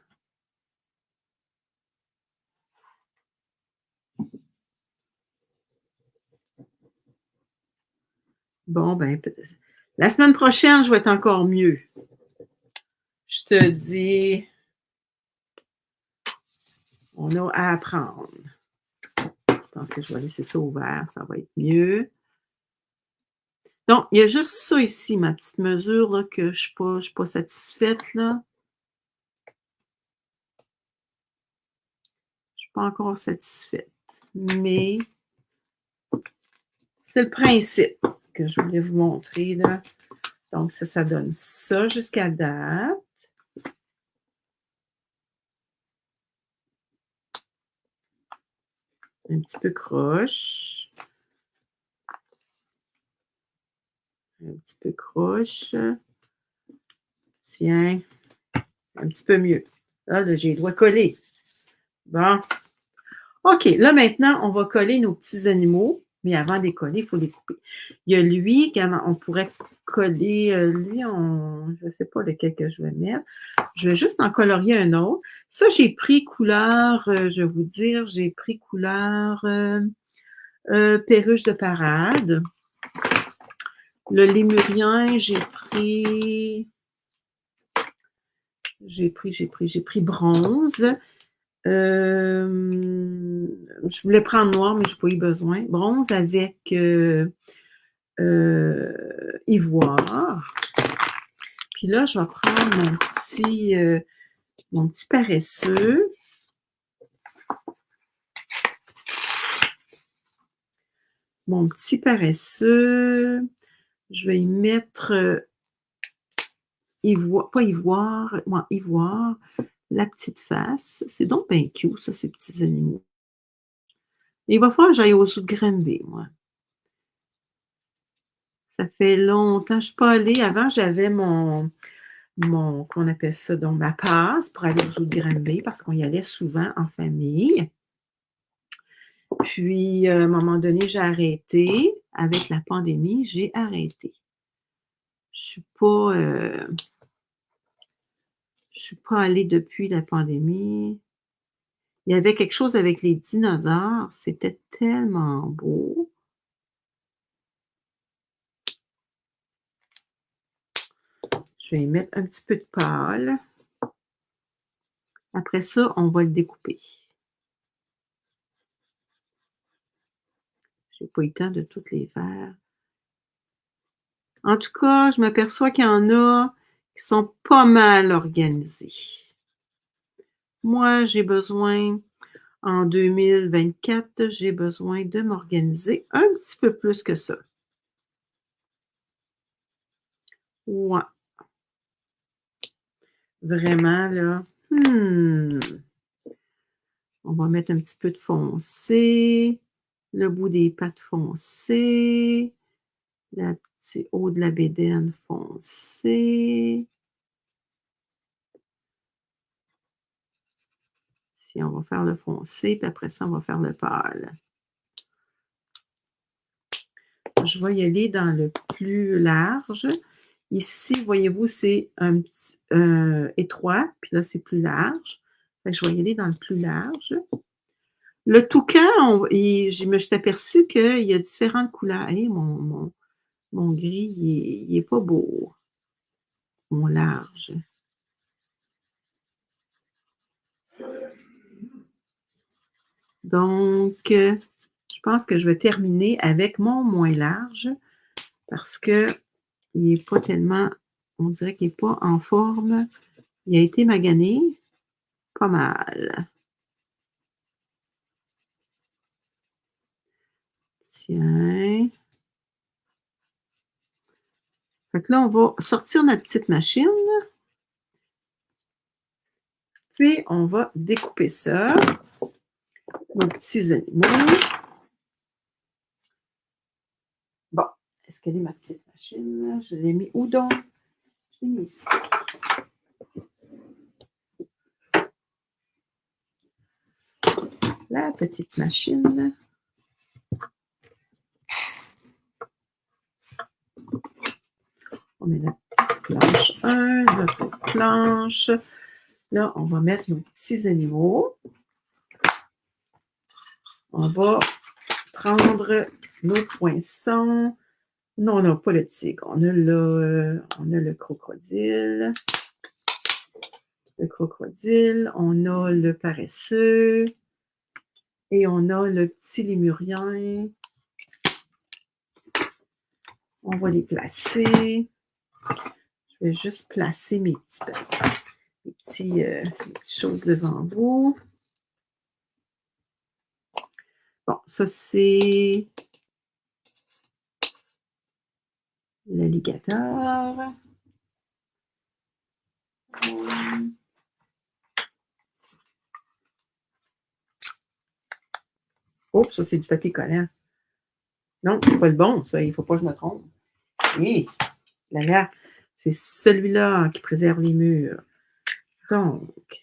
Bon, ben, la semaine prochaine, je vais être encore mieux. Je te dis, on a à apprendre. Je pense que je vais laisser ça ouvert, ça va être mieux. Donc, il y a juste ça ici, ma petite mesure, là, que je ne suis pas satisfaite, là. Je ne suis pas encore satisfaite. Mais c'est le principe que je voulais vous montrer, là. Donc, ça donne ça jusqu'à date. Un petit peu croche. Un petit peu croche. Tiens. Un petit peu mieux. Là, j'ai les doigts collés. Bon. OK. Là, maintenant, on va coller nos petits animaux. Mais avant de les coller, il faut les couper. Il y a lui, on pourrait coller, lui, je ne sais pas lequel que je vais mettre. Je vais juste en colorier un autre. Ça, j'ai pris couleur, je vais vous dire, j'ai pris couleur perruche de parade. Le lémurien, j'ai pris bronze. Je voulais prendre noir, mais je n'ai pas eu besoin. Bronze avec ivoire. Puis là, je vais prendre mon petit paresseux. Mon petit paresseux. Je vais y mettre ivoire, pas ivoire, moi, ivoire, la petite face. C'est donc bien cute, ça, ces petits animaux. Il va falloir que j'aille au zoo de Granby, moi. Ça fait longtemps, je ne suis pas allée. Avant, j'avais qu'on appelle ça, donc ma passe pour aller au zoo de Granby parce qu'on y allait souvent en famille. Puis, à un moment donné, j'ai arrêté. Avec la pandémie, j'ai arrêté. Je ne suis pas allée depuis la pandémie. Il y avait quelque chose avec les dinosaures. C'était tellement beau. Je vais y mettre un petit peu de pâle. Après ça, on va le découper. Je n'ai pas eu le temps de toutes les faire. En tout cas, je m'aperçois qu'il y en a qui sont pas mal organisés. Moi, j'ai besoin, en 2024, j'ai besoin de m'organiser un petit peu plus que ça. Ouais. Vraiment, là. On va mettre un petit peu de foncé, le bout des pattes foncé, le petit haut de la bédaine foncé. Si on va faire le foncé, puis après ça, on va faire le pâle. Je vais y aller dans le plus large. Ici, voyez-vous, c'est un petit étroit, puis là, c'est plus large. Fait que je vais y aller dans le plus large. Le toucan, je suis aperçue qu'il y a différentes couleurs. Hey, mon gris, il est pas beau. Mon large. Donc, je pense que je vais terminer avec mon moins large parce que il n'est pas tellement, on dirait qu'il n'est pas en forme. Il a été magané pas mal. Tiens. Fait que là, on va sortir notre petite machine. Puis, on va découper ça. nos petits animaux. Bon, est-ce qu'elle est ma petite machine? Je l'ai mis où donc? Je l'ai mis ici. La petite machine. On met la petite planche 1, notre planche. Là, on va mettre nos petits animaux. On va prendre nos poinçons. Non, on n'a pas le tigre. On a le crocodile. Le crocodile. On a le paresseux. Et on a le petit lémurien. On va les placer. Je vais juste placer mes petites choses devant vous. Bon, ça c'est l'alligator. Oh, ça c'est du papier collant. Non, c'est pas le bon, ça, il ne faut pas que je me trompe. Oui, là, c'est celui-là qui préserve les murs. Donc,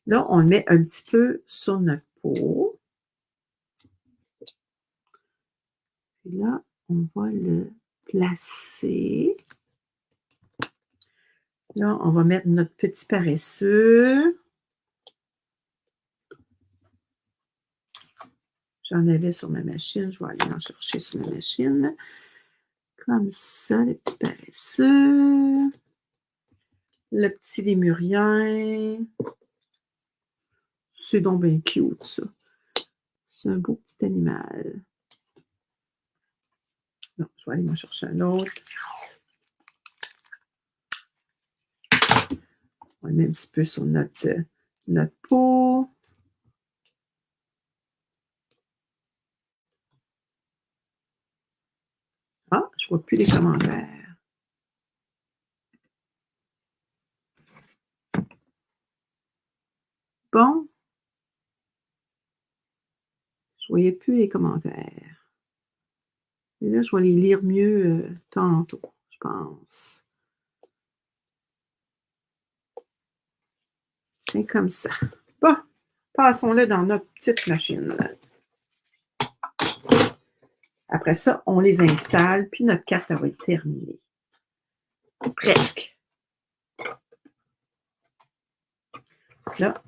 là, on le met un petit peu sur notre peau. Puis là, on va le placer. Là, on va mettre notre petit paresseux. J'en avais sur ma machine. Je vais aller en chercher sur ma machine. Comme ça, le petit paresseux. Le petit lémurien. C'est donc bien cute, ça. C'est un beau petit animal. Non, je vais aller m'en chercher un autre. On le met un petit peu sur notre peau. Ah, je ne vois plus les commentaires. Bon. Je ne voyais plus les commentaires. Et là, je vais les lire mieux tantôt, je pense. C'est comme ça. Bon, passons-le dans notre petite machine. Après ça, on les installe, puis notre carte va être terminée. Presque. Là.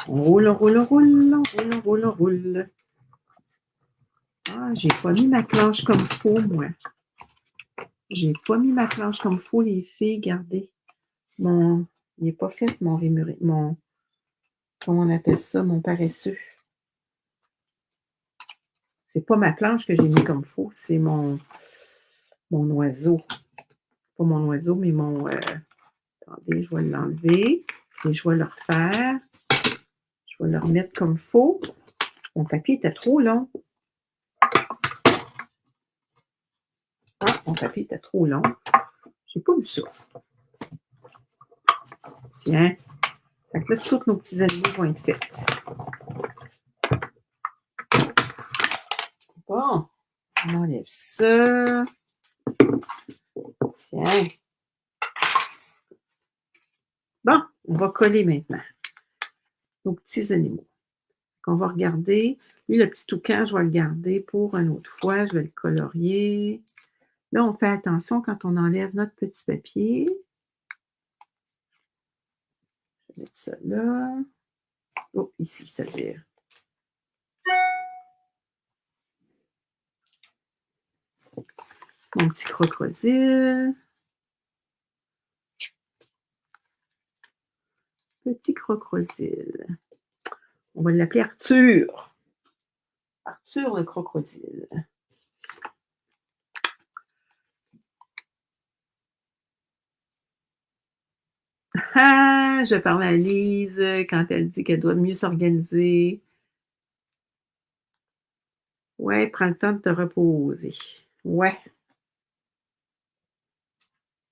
On roule, on roule, on roule, on roule, on roule, on roule. Ah, j'ai pas mis ma planche comme faux, moi. J'ai pas mis ma planche comme faux, les filles. Regardez. Il n'est pas fait, mon comment on appelle ça, mon paresseux. C'est pas ma planche que j'ai mis comme faux, c'est mon oiseau. Pas mon oiseau, mais mon... attendez, je vais l'enlever et je vais le refaire. Je vais le remettre comme faux. Mon papier était trop long. Ah, mon papier était trop long. J'ai pas vu ça. Tiens. Fait que là, tous nos petits animaux vont être faits. Bon. On enlève ça. Tiens. Bon, on va coller maintenant nos petits animaux. On va regarder. Lui, le petit toucan, je vais le garder pour une autre fois. Je vais le colorier. Là, on fait attention quand on enlève notre petit papier. Je vais mettre ça là. Oh, ici, c'est-à-dire. Mon petit crocodile. Petit crocodile. On va l'appeler Arthur. Arthur le crocodile. Ah, je parle à Lise quand elle dit qu'elle doit mieux s'organiser. Ouais, prends le temps de te reposer. Ouais.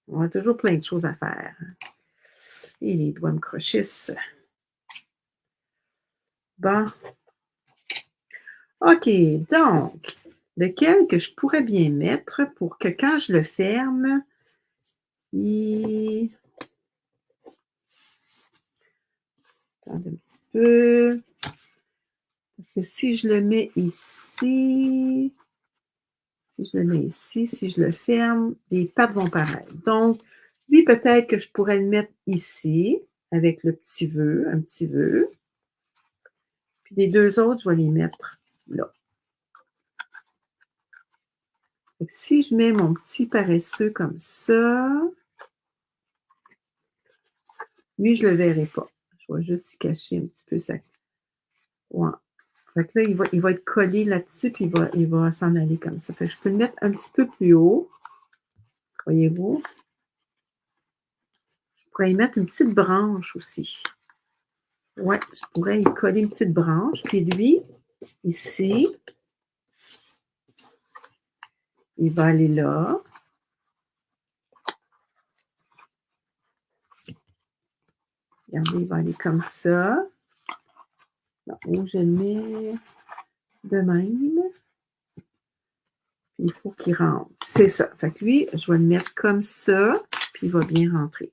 On a toujours plein de choses à faire. Et les doigts me crochissent. Bon. OK, donc, lequel que je pourrais bien mettre pour que quand je le ferme, il... Attendez un petit peu. Parce que si je le mets ici, si je le ferme, les pattes vont paraître. Donc, lui, peut-être que je pourrais le mettre ici, avec le petit vœu, un petit vœu. Puis les deux autres, je vais les mettre là. Donc, si je mets mon petit paresseux comme ça, lui, je ne le verrai pas. Je vais juste y cacher un petit peu ça. Ouais. Fait que là, il va être collé là-dessus, puis il va s'en aller comme ça. Fait que je peux le mettre un petit peu plus haut. Voyez-vous? Je pourrais y mettre une petite branche aussi. Ouais, je pourrais y coller une petite branche. Puis lui, ici, il va aller là. Regardez, il va aller comme ça. Donc, je le mets de même. Puis il faut qu'il rentre. C'est ça. Fait que lui, je vais le mettre comme ça, puis il va bien rentrer.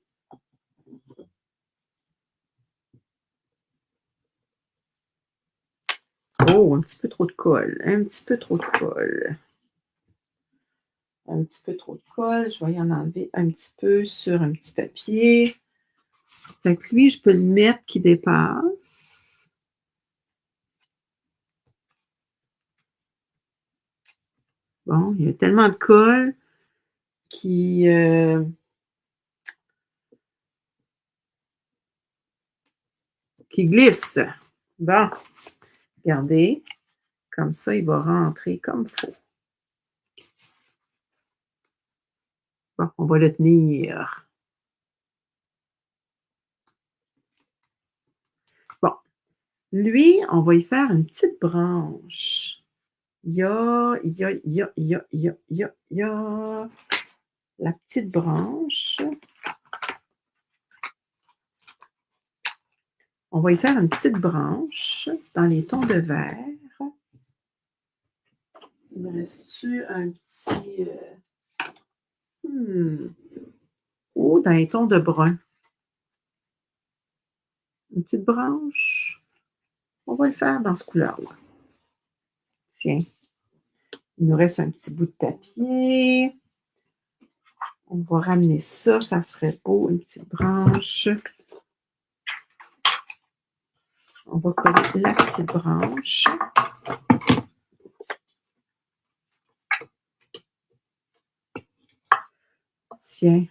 Oh, un petit peu trop de colle. Un petit peu trop de colle. Un petit peu trop de colle. Je vais y en enlever un petit peu sur un petit papier. Fait que lui, je peux le mettre qui dépasse. Bon, il y a tellement de colle qui glisse. Bon, regardez. Comme ça, il va rentrer comme il faut. Bon, on va le tenir. Bon. Lui, on va y faire une petite branche. Il y a la petite branche. On va y faire une petite branche dans les tons de vert. Il me reste-tu un petit... Oh, dans les tons de brun. Une petite branche. On va le faire dans cette couleur-là. Tiens. Il nous reste un petit bout de papier. On va ramener ça. Ça serait beau, une petite branche. On va coller la petite branche. Tiens.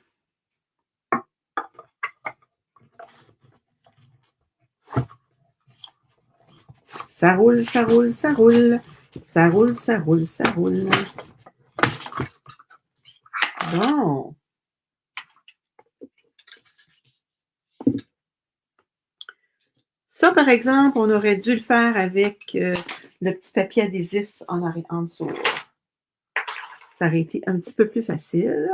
Ça roule, ça roule, ça roule. Ça roule, ça roule, ça roule. Bon. Ça, par exemple, on aurait dû le faire avec le petit papier adhésif en dessous. Ça aurait été un petit peu plus facile.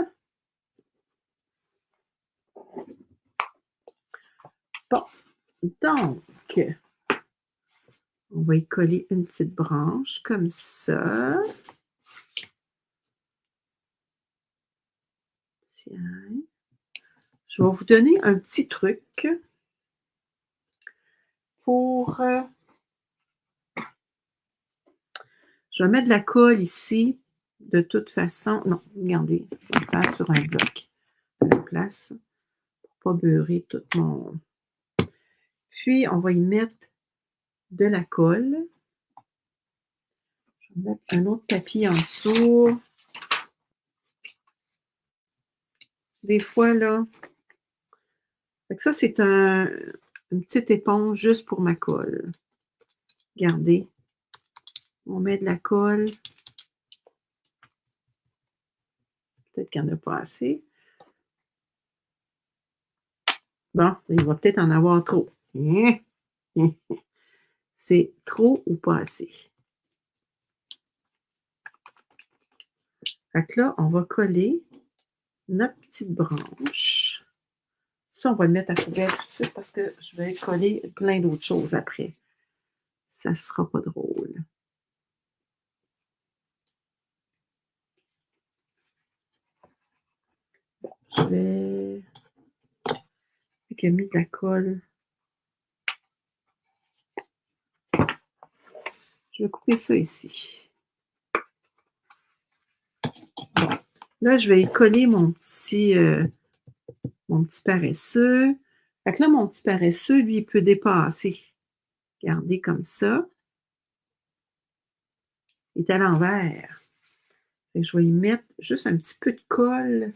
Bon, donc, on va y coller une petite branche comme ça. Tiens. Je vais vous donner un petit truc pour... je vais mettre de la colle ici. De toute façon, non, regardez, je vais le faire sur un bloc à la place pour ne pas beurrer tout mon... Puis, on va y mettre de la colle. Je vais mettre un autre papier en dessous. Des fois, là, fait que ça, c'est une petite éponge juste pour ma colle. Regardez. On met de la colle. Peut-être qu'il n'y en a pas assez. Bon, il va peut-être en avoir trop. C'est trop ou pas assez. Fait que là, on va coller notre petite branche. Ça, on va le mettre à couvert tout de suite parce que je vais coller plein d'autres choses après. Ça sera pas drôle. Je vais avec mis de la colle. Je vais couper ça ici. Bon. Là, je vais y coller mon petit paresseux. Fait que là, mon petit paresseux, lui, il peut dépasser. Regardez comme ça. Il est à l'envers. Fait que je vais y mettre juste un petit peu de colle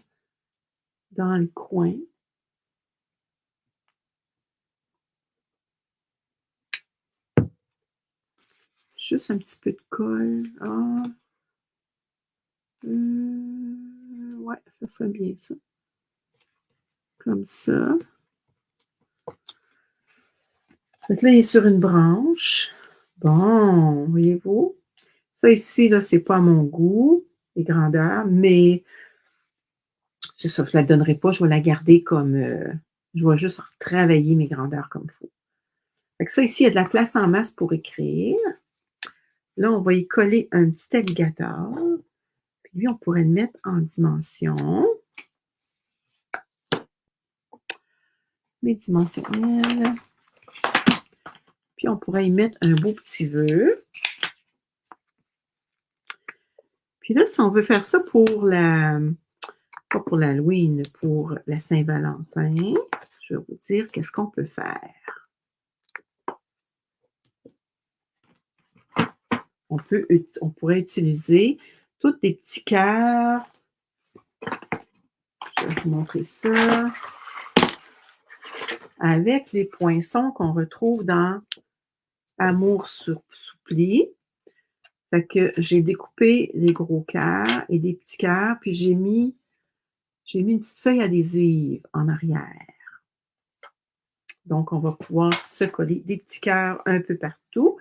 dans le coin. Juste un petit peu de colle. Ah. Ouais, ça serait bien ça. Comme ça. Fait que là, il est sur une branche. Bon, voyez-vous? Ça ici, là, c'est pas à mon goût, les grandeurs, mais c'est ça, je la donnerai pas, je vais la garder comme, je vais juste travailler mes grandeurs comme il faut. Fait que ça ici, il y a de la place en masse pour écrire. Là, on va y coller un petit alligator. Puis lui, on pourrait le mettre en dimension. Mais dimensionnel. Puis on pourrait y mettre un beau petit vœu. Puis là, si on veut faire ça pour pas pour l'Halloween, pour la Saint-Valentin, je vais vous dire qu'est-ce qu'on peut faire. On pourrait utiliser tous des petits cœurs. Je vais vous montrer ça. Avec les poinçons qu'on retrouve dans Amour soupli. Fait que j'ai découpé les gros cœurs et des petits cœurs, puis j'ai mis une petite feuille adhésive en arrière. Donc, on va pouvoir se coller des petits cœurs un peu partout.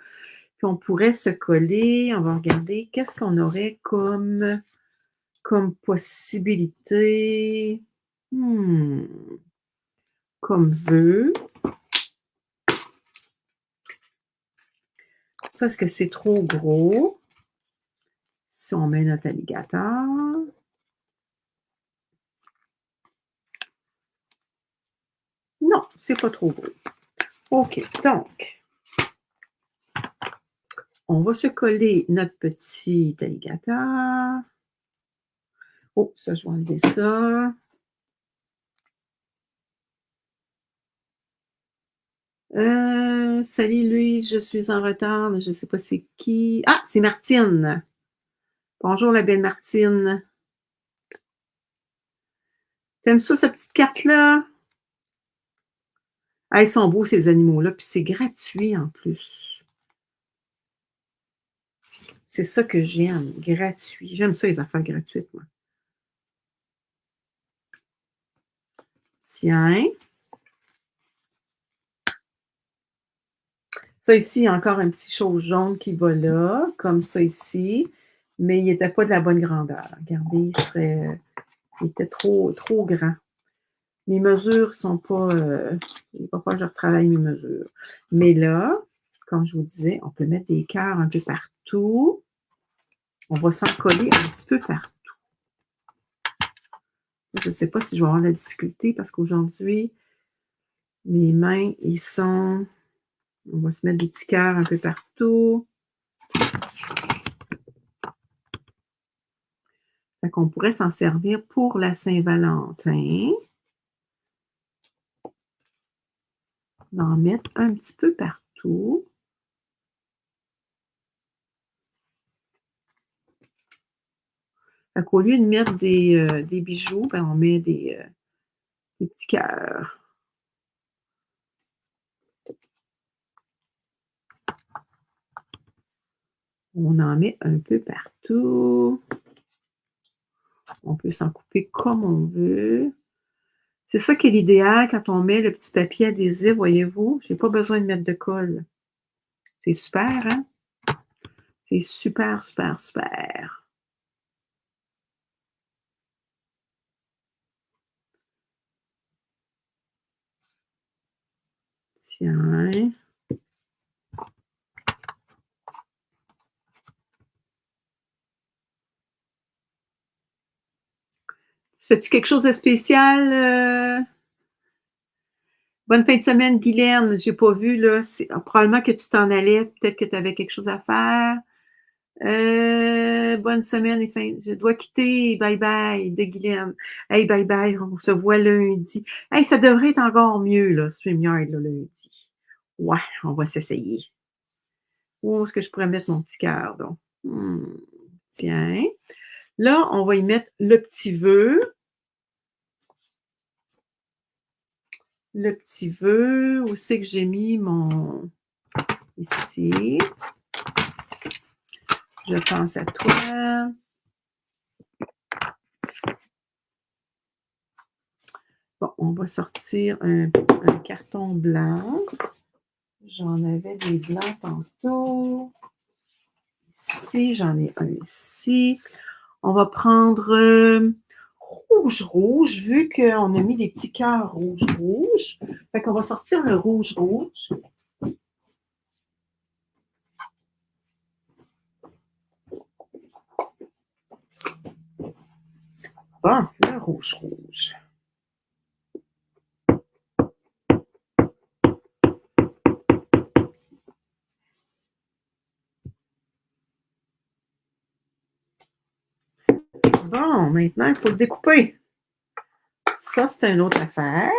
Puis on pourrait se coller, on va regarder qu'est-ce qu'on aurait comme possibilité. Comme vœu. Ça, est-ce que c'est trop gros? Si on met notre alligator. Non, c'est pas trop gros. OK, donc, on va se coller notre petit alligator. Oh, ça, je vais enlever ça. Salut Louis, je suis en retard. Je ne sais pas c'est qui. Ah, c'est Martine. Bonjour la belle Martine. T'aimes ça, cette petite carte-là? Ah, ils sont beaux, ces animaux-là, puis c'est gratuit en plus. C'est ça que j'aime, gratuit. J'aime ça, les affaires gratuites, moi. Tiens. Ça ici, il y a encore un petit chose jaune qui va là, comme ça ici, mais il n'était pas de la bonne grandeur. Regardez, il était trop grand. Mes mesures sont pas, il va pas que je retravaille mes mesures. Mais là, comme je vous disais, on peut mettre des cœurs un peu partout. On va s'en coller un petit peu partout. Je ne sais pas si je vais avoir la difficulté parce qu'aujourd'hui, mes mains, ils sont... On va se mettre des petits cœurs un peu partout. Fait qu'on pourrait s'en servir pour la Saint-Valentin. On va en mettre un petit peu partout. Fait qu'au lieu de mettre des bijoux, ben on met des petits cœurs. On en met un peu partout. On peut s'en couper comme on veut. C'est ça qui est l'idéal quand on met le petit papier adhésif, voyez-vous. J'ai pas besoin de mettre de colle. C'est super, hein? C'est super, super, super. Tiens. Fais-tu quelque chose de spécial? Bonne fin de semaine, Guylaine. J'ai pas vu, là. Probablement que tu t'en allais. Peut-être que tu avais quelque chose à faire. Bonne semaine et fin. Je dois quitter. Bye bye de Guylaine. Hey, bye bye. On se voit lundi. Hey, ça devrait être encore mieux, là, StreamYard, là, lundi. Ouais, on va s'essayer. Où est-ce que je pourrais mettre mon petit cœur, donc? Tiens. Là, on va y mettre le petit vœu. Le petit vœu. Où c'est que j'ai mis mon... Ici. Je pense à toi. Bon, on va sortir un carton blanc. J'en avais des blancs tantôt. Ici, j'en ai un ici. On va prendre rouge, vu qu'on a mis des petits cœurs rouge. Fait qu'on va sortir le rouge. Bon, le rouge. Bon, maintenant, il faut le découper. Ça, c'est une autre affaire.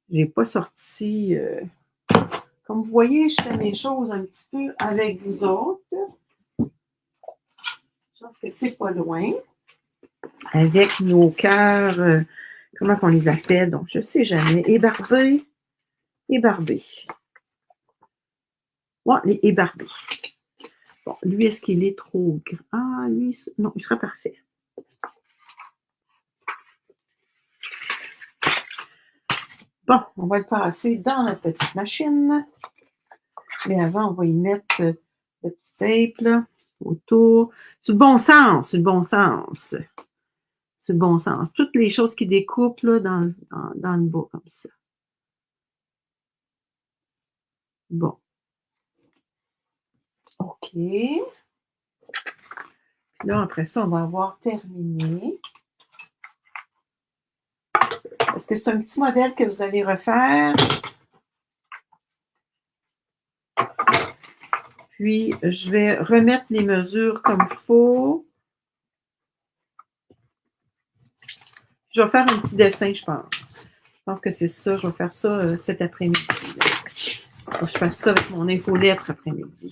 Je n'ai pas sorti... Comme vous voyez, je fais mes choses un petit peu avec vous autres. Je pense que c'est pas loin. Avec nos cœurs, comment on les appelle? Donc, je ne sais jamais. Ébarbés. Ouais, les ébarbés. Bon, lui, est-ce qu'il est trop grand? Ah, lui, non, il sera parfait. Bon, on va le passer dans la petite machine. Mais avant, on va y mettre le petit tape, là, autour. C'est le bon sens, c'est le bon sens. C'est le bon sens. Toutes les choses qui découpent, là, dans le bas, comme ça. Bon. OK. Puis là, après ça, on va avoir terminé. Est-ce que c'est un petit modèle que vous allez refaire? Puis, je vais remettre les mesures comme il faut. Je vais faire un petit dessin, je pense. Je pense que c'est ça. Je vais faire ça cet après-midi. Faut que je fasse ça avec mon infolettre après-midi.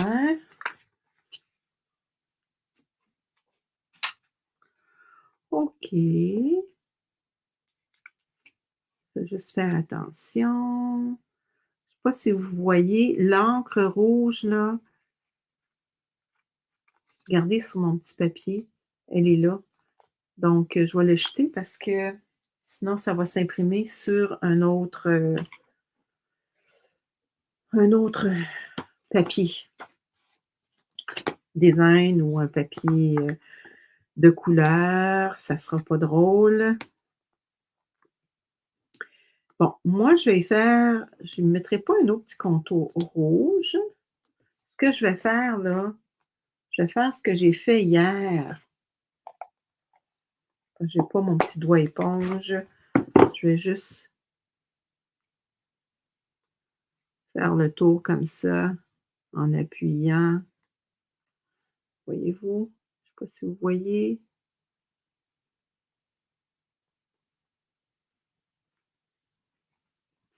Ouais. OK. Je vais juste faire attention. Je ne sais pas si vous voyez l'encre rouge, là. Regardez sur mon petit papier. Elle est là. Donc, je vais le jeter parce que sinon, ça va s'imprimer sur un autre papier. Design ou un papier de couleur. Ça ne sera pas drôle. Bon, moi, je ne mettrai pas un autre petit contour rouge. Ce que je vais faire, là, je vais faire ce que j'ai fait hier. Je n'ai pas mon petit doigt éponge. Je vais juste faire le tour comme ça, en appuyant. Voyez-vous? Je ne sais pas si vous voyez.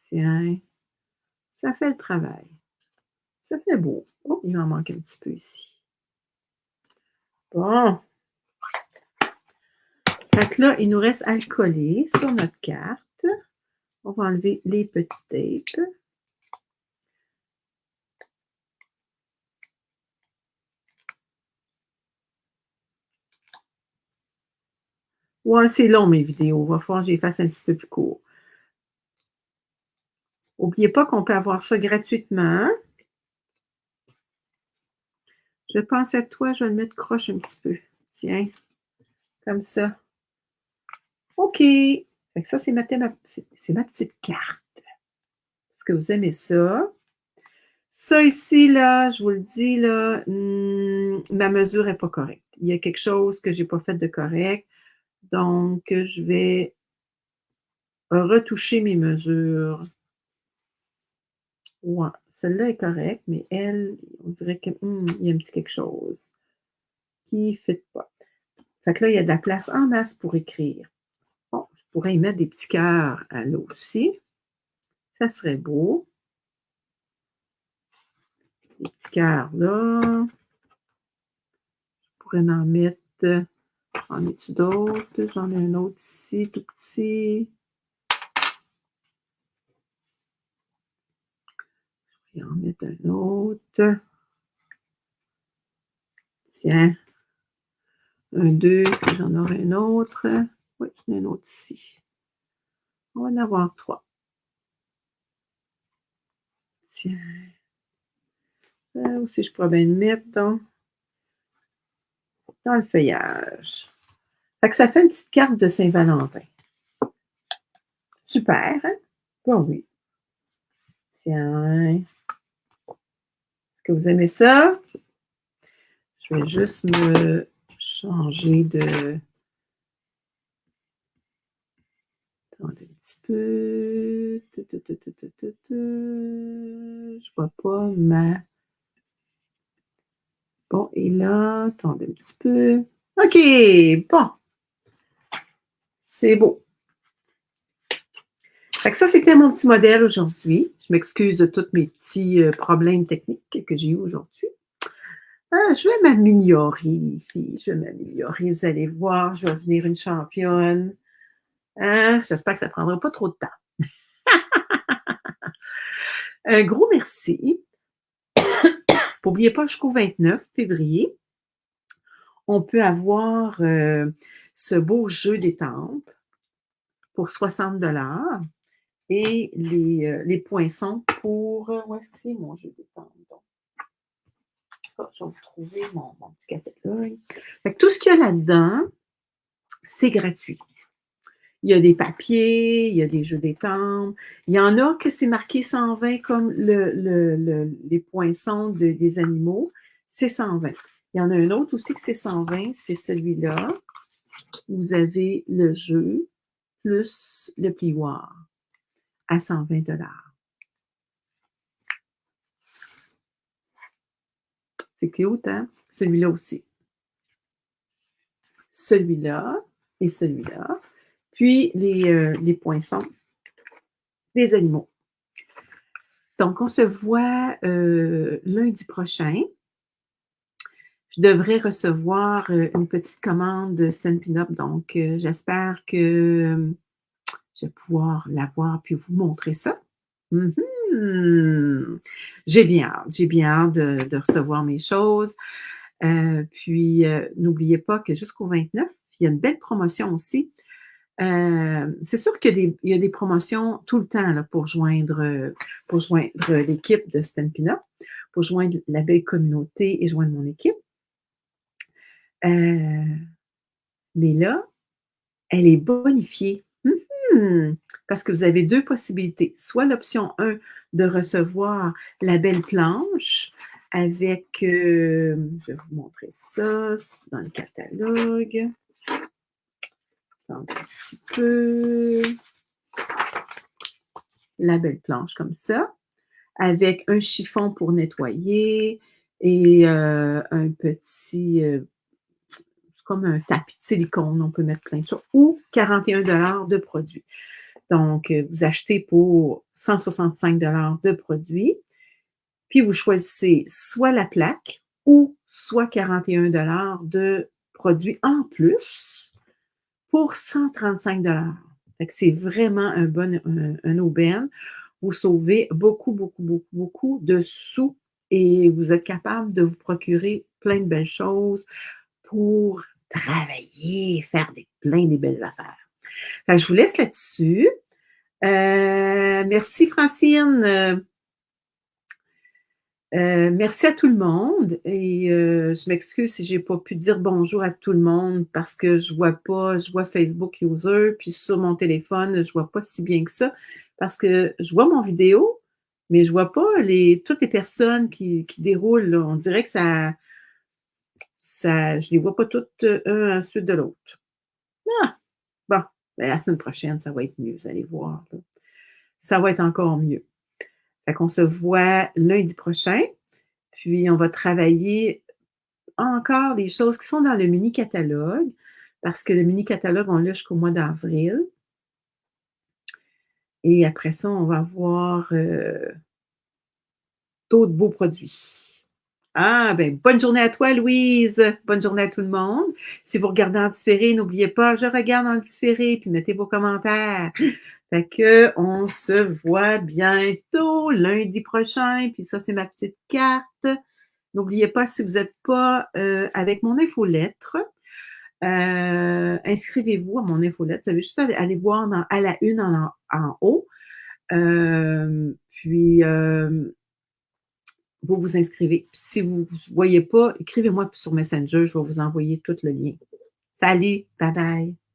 Tiens, ça fait le travail. Ça fait beau. Oh, il en manque un petit peu ici. Bon. Fait que là, il nous reste à le coller sur notre carte. On va enlever les petits tapes. Ouais, c'est long mes vidéos. Il va falloir que je les fasse un petit peu plus court. N'oubliez pas qu'on peut avoir ça gratuitement. Je pense à toi, je vais le mettre croche un petit peu. Tiens, comme ça. OK. Fait que ça, c'est c'est ma petite carte. Est-ce que vous aimez ça? Ça ici, là, je vous le dis, là, ma mesure n'est pas correcte. Il y a quelque chose que j'ai pas fait de correct. Donc, je vais retoucher mes mesures. Ouais, celle-là est correcte, mais elle, on dirait qu'il y a un petit quelque chose qui ne fit pas. Fait que là, il y a de la place en masse pour écrire. Bon, je pourrais y mettre des petits cœurs à là aussi. Ça serait beau. Des petits cœurs là. Je pourrais en mettre. En ai-tu d'autres? J'en ai un autre ici, tout petit. Je vais en mettre un autre. Tiens. Un 2, est-ce que j'en aurai un autre? Oui, j'en ai un autre ici. On va en avoir 3. Tiens. Là aussi, je pourrais bien le mettre dans le feuillage. Fait que ça fait une petite carte de Saint-Valentin. Super, hein? Bon, oui. Tiens. Est-ce que vous aimez ça? Je vais juste me changer de... Attendez un petit peu. Je vois pas ma... Bon, et là, attendez un petit peu. OK, bon. C'est beau. Fait que ça, c'était mon petit modèle aujourd'hui. Je m'excuse de tous mes petits problèmes techniques que j'ai eu aujourd'hui. Ah, je vais m'améliorer, les filles. Je vais m'améliorer. Vous allez voir, je vais devenir une championne. Hein? J'espère que ça ne prendra pas trop de temps. Un gros merci. N'oubliez pas, jusqu'au 29 février, on peut avoir ce beau jeu des tempes pour 60 et les poinçons pour... où est-ce que c'est mon jeu des tempes? Donc, je vais vous trouver mon petit catalogue. Fait que tout ce qu'il y a là-dedans, c'est gratuit. Il y a des papiers, il y a des jeux d'étampes. Il y en a que c'est marqué 120 comme les poinçons des animaux. C'est 120. Il y en a un autre aussi que c'est 120, c'est celui-là. Vous avez le jeu plus le plioir à 120 $. C'est cute, hein? Celui-là aussi. Celui-là et celui-là. Puis les poinçons des animaux. Donc, on se voit lundi prochain. Je devrais recevoir une petite commande de Stampin' Up. Donc, j'espère que je vais pouvoir l'avoir puis vous montrer ça. J'ai bien hâte. J'ai bien hâte de recevoir mes choses. Puis, n'oubliez pas que jusqu'au 29, il y a une belle promotion aussi. C'est sûr qu'il y a des promotions tout le temps là, pour joindre l'équipe de Stampin' Up, pour joindre la belle communauté et joindre mon équipe. Mais là, elle est bonifiée. Parce que vous avez 2 possibilités. Soit l'option 1 de recevoir la belle planche avec, je vais vous montrer ça dans le catalogue. Attendez un petit peu. La belle planche comme ça, avec un chiffon pour nettoyer et un petit, c'est comme un tapis de silicone, on peut mettre plein de choses, ou 41 $ de produits. Donc, vous achetez pour 165 $ de produits, puis vous choisissez soit la plaque ou soit 41 $ de produits en plus pour 135 $. Fait que c'est vraiment un aubaine. Vous sauvez beaucoup, beaucoup, beaucoup, beaucoup de sous et vous êtes capable de vous procurer plein de belles choses pour travailler, faire plein de belles affaires. Fait que je vous laisse là-dessus. Merci Francine. Merci à tout le monde et je m'excuse si j'ai pas pu dire bonjour à tout le monde parce que je vois Facebook User, puis sur mon téléphone, je vois pas si bien que ça parce que je vois mon vidéo, mais je vois pas toutes les personnes qui déroulent, là. On dirait que je les vois pas toutes, un ensuite de l'autre. Ah! Bon, ben, la semaine prochaine, ça va être mieux, vous allez voir, là. Ça va être encore mieux. Fait qu'on se voit lundi prochain, puis on va travailler encore des choses qui sont dans le mini catalogue, parce que le mini catalogue, on l'a jusqu'au mois d'avril et après ça, on va avoir, d'autres beaux produits. Ah, ben, bonne journée à toi, Louise. Bonne journée à tout le monde. Si vous regardez en différé, n'oubliez pas, je regarde en différé, puis mettez vos commentaires. Fait que on se voit bientôt lundi prochain, puis ça, c'est ma petite carte. N'oubliez pas, si vous n'êtes pas avec mon infolettre, inscrivez-vous à mon infolette. Vous avez juste à aller voir à la une en haut. Puis, vous vous inscrivez. Si vous ne voyez pas, écrivez-moi sur Messenger, je vais vous envoyer tout le lien. Salut, bye bye.